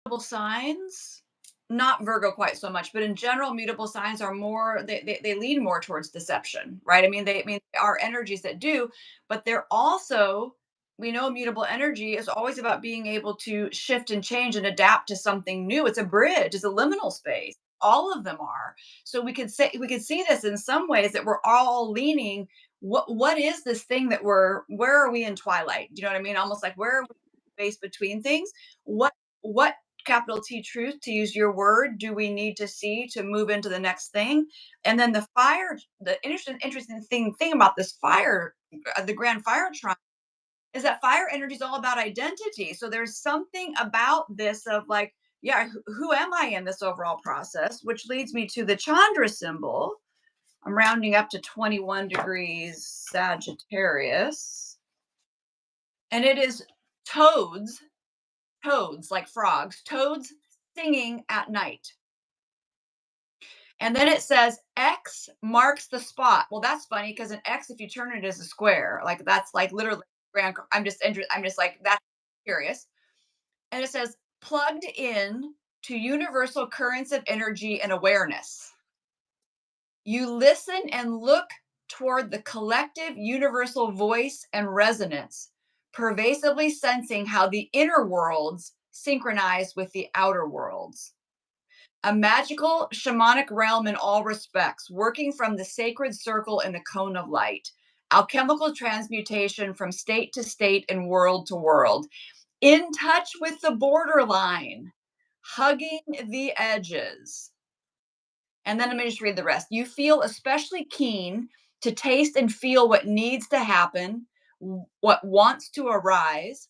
A: Mutable signs, not Virgo quite so much, but in general, mutable signs are more they lean more towards deception, right? I mean they are energies that do, but they're also we know mutable energy is always about being able to shift and change and adapt to something new. It's a bridge, it's a liminal space. All of them are. So we could see this in some ways that we're all leaning. What is this thing that where are we in twilight? Do you know what I mean? Almost like where are we space between things? What capital T truth, to use your word, do we need to see to move into the next thing? And then the interesting thing about this fire, the grand fire trine, is that fire energy is all about identity. So there's something about this of like, yeah, who am I in this overall process? Which leads me to the Chandra symbol. I'm rounding up to 21 degrees Sagittarius, and it is toads, toads like frogs, toads singing at night. And then it says X marks the spot. Well, that's funny because an X, if you turn it as a square, like that's like literally grand. I'm just like that's curious. And it says plugged in to universal currents of energy and awareness. You listen and look toward the collective universal voice and resonance, pervasively sensing how the inner worlds synchronize with the outer worlds. A magical shamanic realm in all respects, working from the sacred circle in the cone of light, alchemical transmutation from state to state and world to world, in touch with the borderline, hugging the edges. And then let me just read the rest. You feel especially keen to taste and feel what needs to happen, what wants to arise,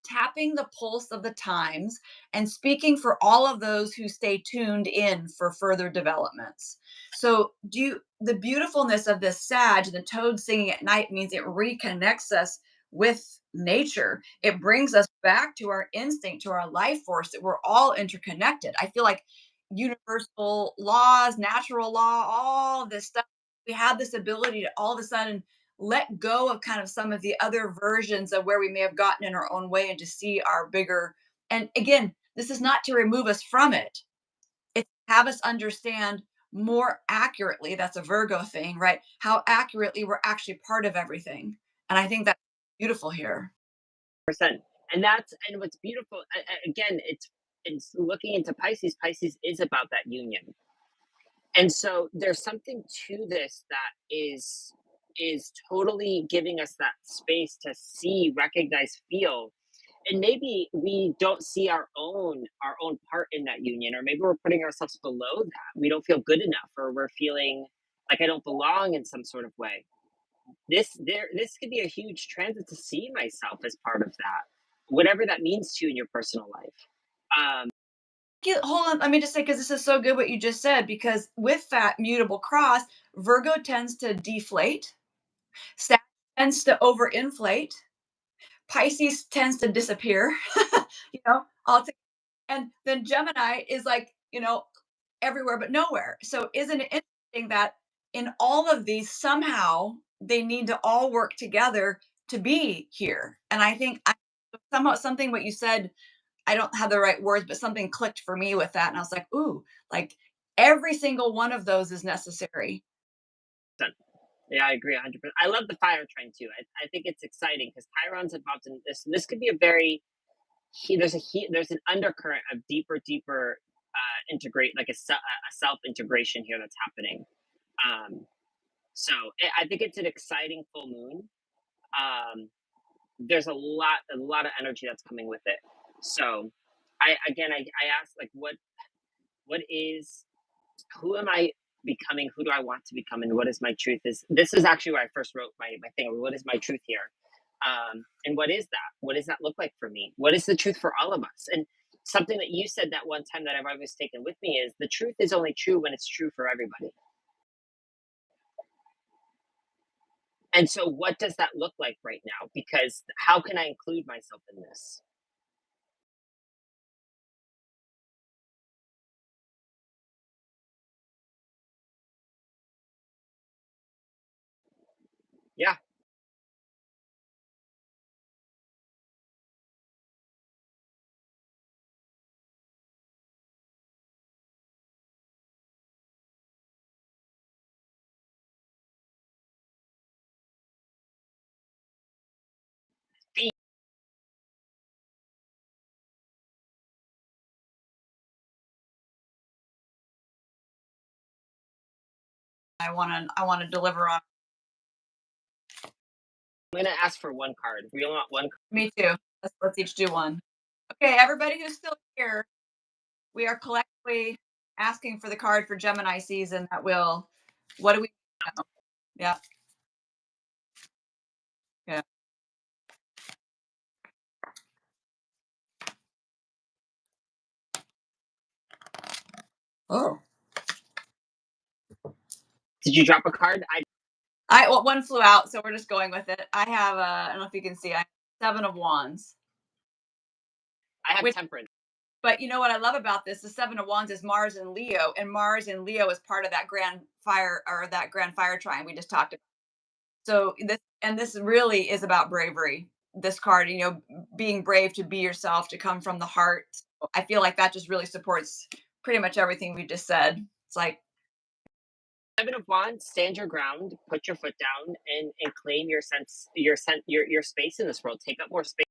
A: tapping the pulse of the times and speaking for all of those who stay tuned in for further developments. So, the beautifulness of this Sag and the toad singing at night means it reconnects us with nature. It brings us back to our instinct, to our life force, that we're all interconnected. I feel like universal laws, natural law, all this stuff, we have this ability to all of a sudden let go of kind of some of the other versions of where we may have gotten in our own way and to see our bigger. And again, this is not to remove us from it, it's to have us understand more accurately. That's a Virgo thing, right? How accurately we're actually part of everything. And I think that's beautiful here.
B: Percent. And what's beautiful again, it's looking into Pisces. Pisces is about that union. And so there's something to this that is totally giving us that space to see, recognize, feel. And maybe we don't see our own part in that union, or maybe we're putting ourselves below that. We don't feel good enough, or we're feeling like I don't belong in some sort of way. This could be a huge transit to see myself as part of that, whatever that means to you in your personal life. Um,
A: Hold on, let me just say, because this is so good what you just said, because with that mutable cross, Virgo tends to deflate, Sag tends to overinflate, Pisces tends to disappear, all. And then Gemini is like, everywhere but nowhere. So isn't it interesting that in all of these, somehow they need to all work together to be here? And I think somehow something what you said, I don't have the right words, but something clicked for me with that. And I was like, ooh, like every single one of those is necessary.
B: so, yeah, I agree 100%. I love the fire trend too. I think it's exciting because Chiron's involved in this. This could be a very there's an undercurrent of deeper integrate, like a self integration here that's happening. Um, so I think it's an exciting full moon. There's a lot of energy that's coming with it. So I asked, like, what is who am I becoming? Who do I want to become? And what is my truth? Is This is actually where I first wrote my thing. What is my truth here? And what is that? What does that look like for me? What is the truth for all of us? And something that you said that one time that I've always taken with me is the truth is only true when it's true for everybody. And so, what does that look like right now? Because how can I include myself in this? Yeah, be
A: I want to deliver on.
B: I'm gonna ask for one card. We all want one card.
A: Me too. Let's each do one. Okay, everybody who's still here, we are collectively asking for the card for Gemini season that will, what do we know? Yeah. Yeah. Oh.
B: Did you drop a card?
A: Well, one flew out, so we're just going with it. I have I don't know if you can see, I have Seven of Wands.
B: I have
A: Which,
B: temperance.
A: but you know what I love about this? The Seven of Wands is Mars and Leo, and Mars and Leo is part of that grand fire trine we just talked about. So this really is about bravery. This card, being brave to be yourself, to come from the heart. So I feel like that just really supports pretty much everything we just said. It's like,
B: Seven of Wands, stand your ground, put your foot down, and claim your space in this world. Take up more space.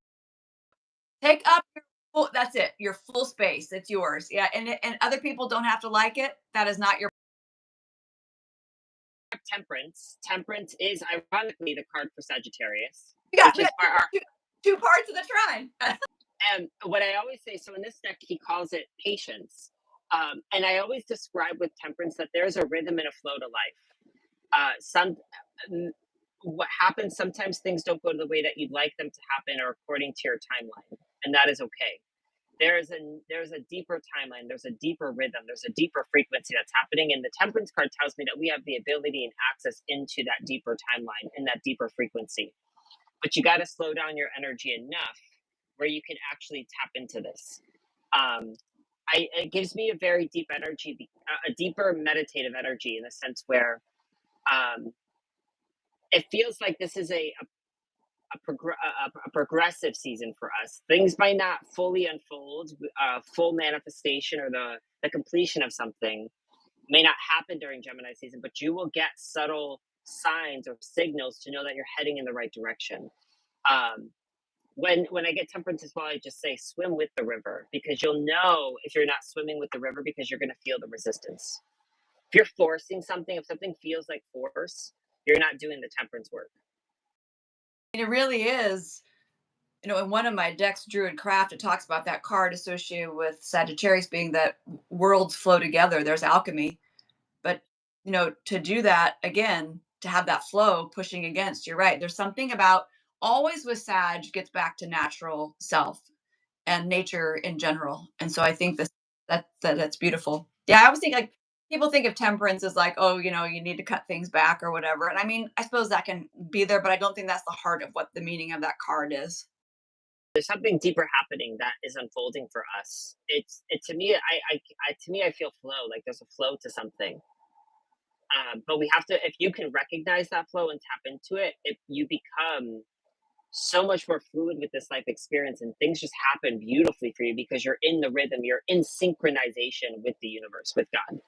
A: take up your full, that's it, your full space. It's yours. Yeah, and other people don't have to like it. That is not your.
B: Temperance. Temperance is ironically the card for Sagittarius,
A: You got,
B: which
A: you
B: is
A: got two parts of the trine.
B: and what I always say. So in this deck, he calls it patience, and I always describe with temperance that there's a rhythm and a flow to life. Some n- what happens sometimes things don't go the way that you'd like them to happen or according to your timeline, and that is okay. There's a deeper timeline, there's a deeper rhythm, there's a deeper frequency that's happening, and the temperance card tells me that we have the ability and access into that deeper timeline and that deeper frequency, but you got to slow down your energy enough where you can actually tap into this. um, it gives me a very deep energy, a deeper meditative energy, in a sense where um, it feels like this is a progressive season for us. Things might not fully unfold, full manifestation or the completion of something may not happen during Gemini season, but you will get subtle signs or signals to know that you're heading in the right direction. Um, when I get temperance as well, I just say swim with the river, because you'll know if you're not swimming with the river, because you're going to feel the resistance. If you're forcing something, if something feels like force, you're not doing the temperance work.
A: And it really is. In one of my decks, Druid Craft, it talks about that card associated with Sagittarius being that worlds flow together. There's alchemy. But, to do that again, to have that flow pushing against, you're right. There's something about always with Sag gets back to natural self and nature in general. And so I think that's beautiful. Yeah, I always think like people think of temperance as like, oh, you need to cut things back or whatever. And I mean, I suppose that can be there, but I don't think that's the heart of what the meaning of that card is.
B: There's something deeper happening that is unfolding for us. It to me, to me, I feel flow. Like there's a flow to something. But we have to, if you can recognize that flow and tap into it, you become so much more fluid with this life experience, and things just happen beautifully for you because you're in the rhythm, you're in synchronization with the universe, with God.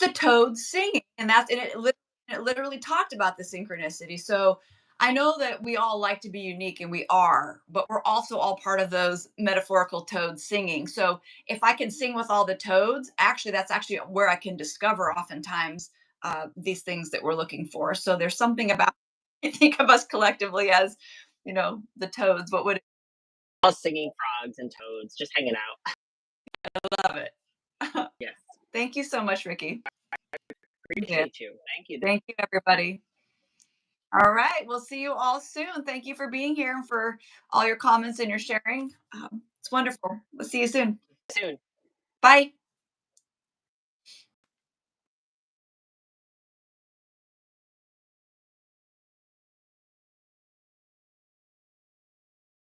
A: The toads singing, and it literally talked about the synchronicity. So I know that we all like to be unique, and we are, but we're also all part of those metaphorical toads singing. So if I can sing with all the toads, actually, that's actually where I can discover oftentimes these things that we're looking for. So there's something about I think of us collectively as the toads. What would
B: All singing frogs and toads, just hanging out.
A: love it?
B: Yes,
A: Thank you so much, Ricky. Yeah,
B: appreciate you. Thank you.
A: thank you, everybody. All right. We'll see you all soon. Thank you for being here and for all your comments and your sharing. It's wonderful. We'll see you soon.
B: Soon.
A: Bye.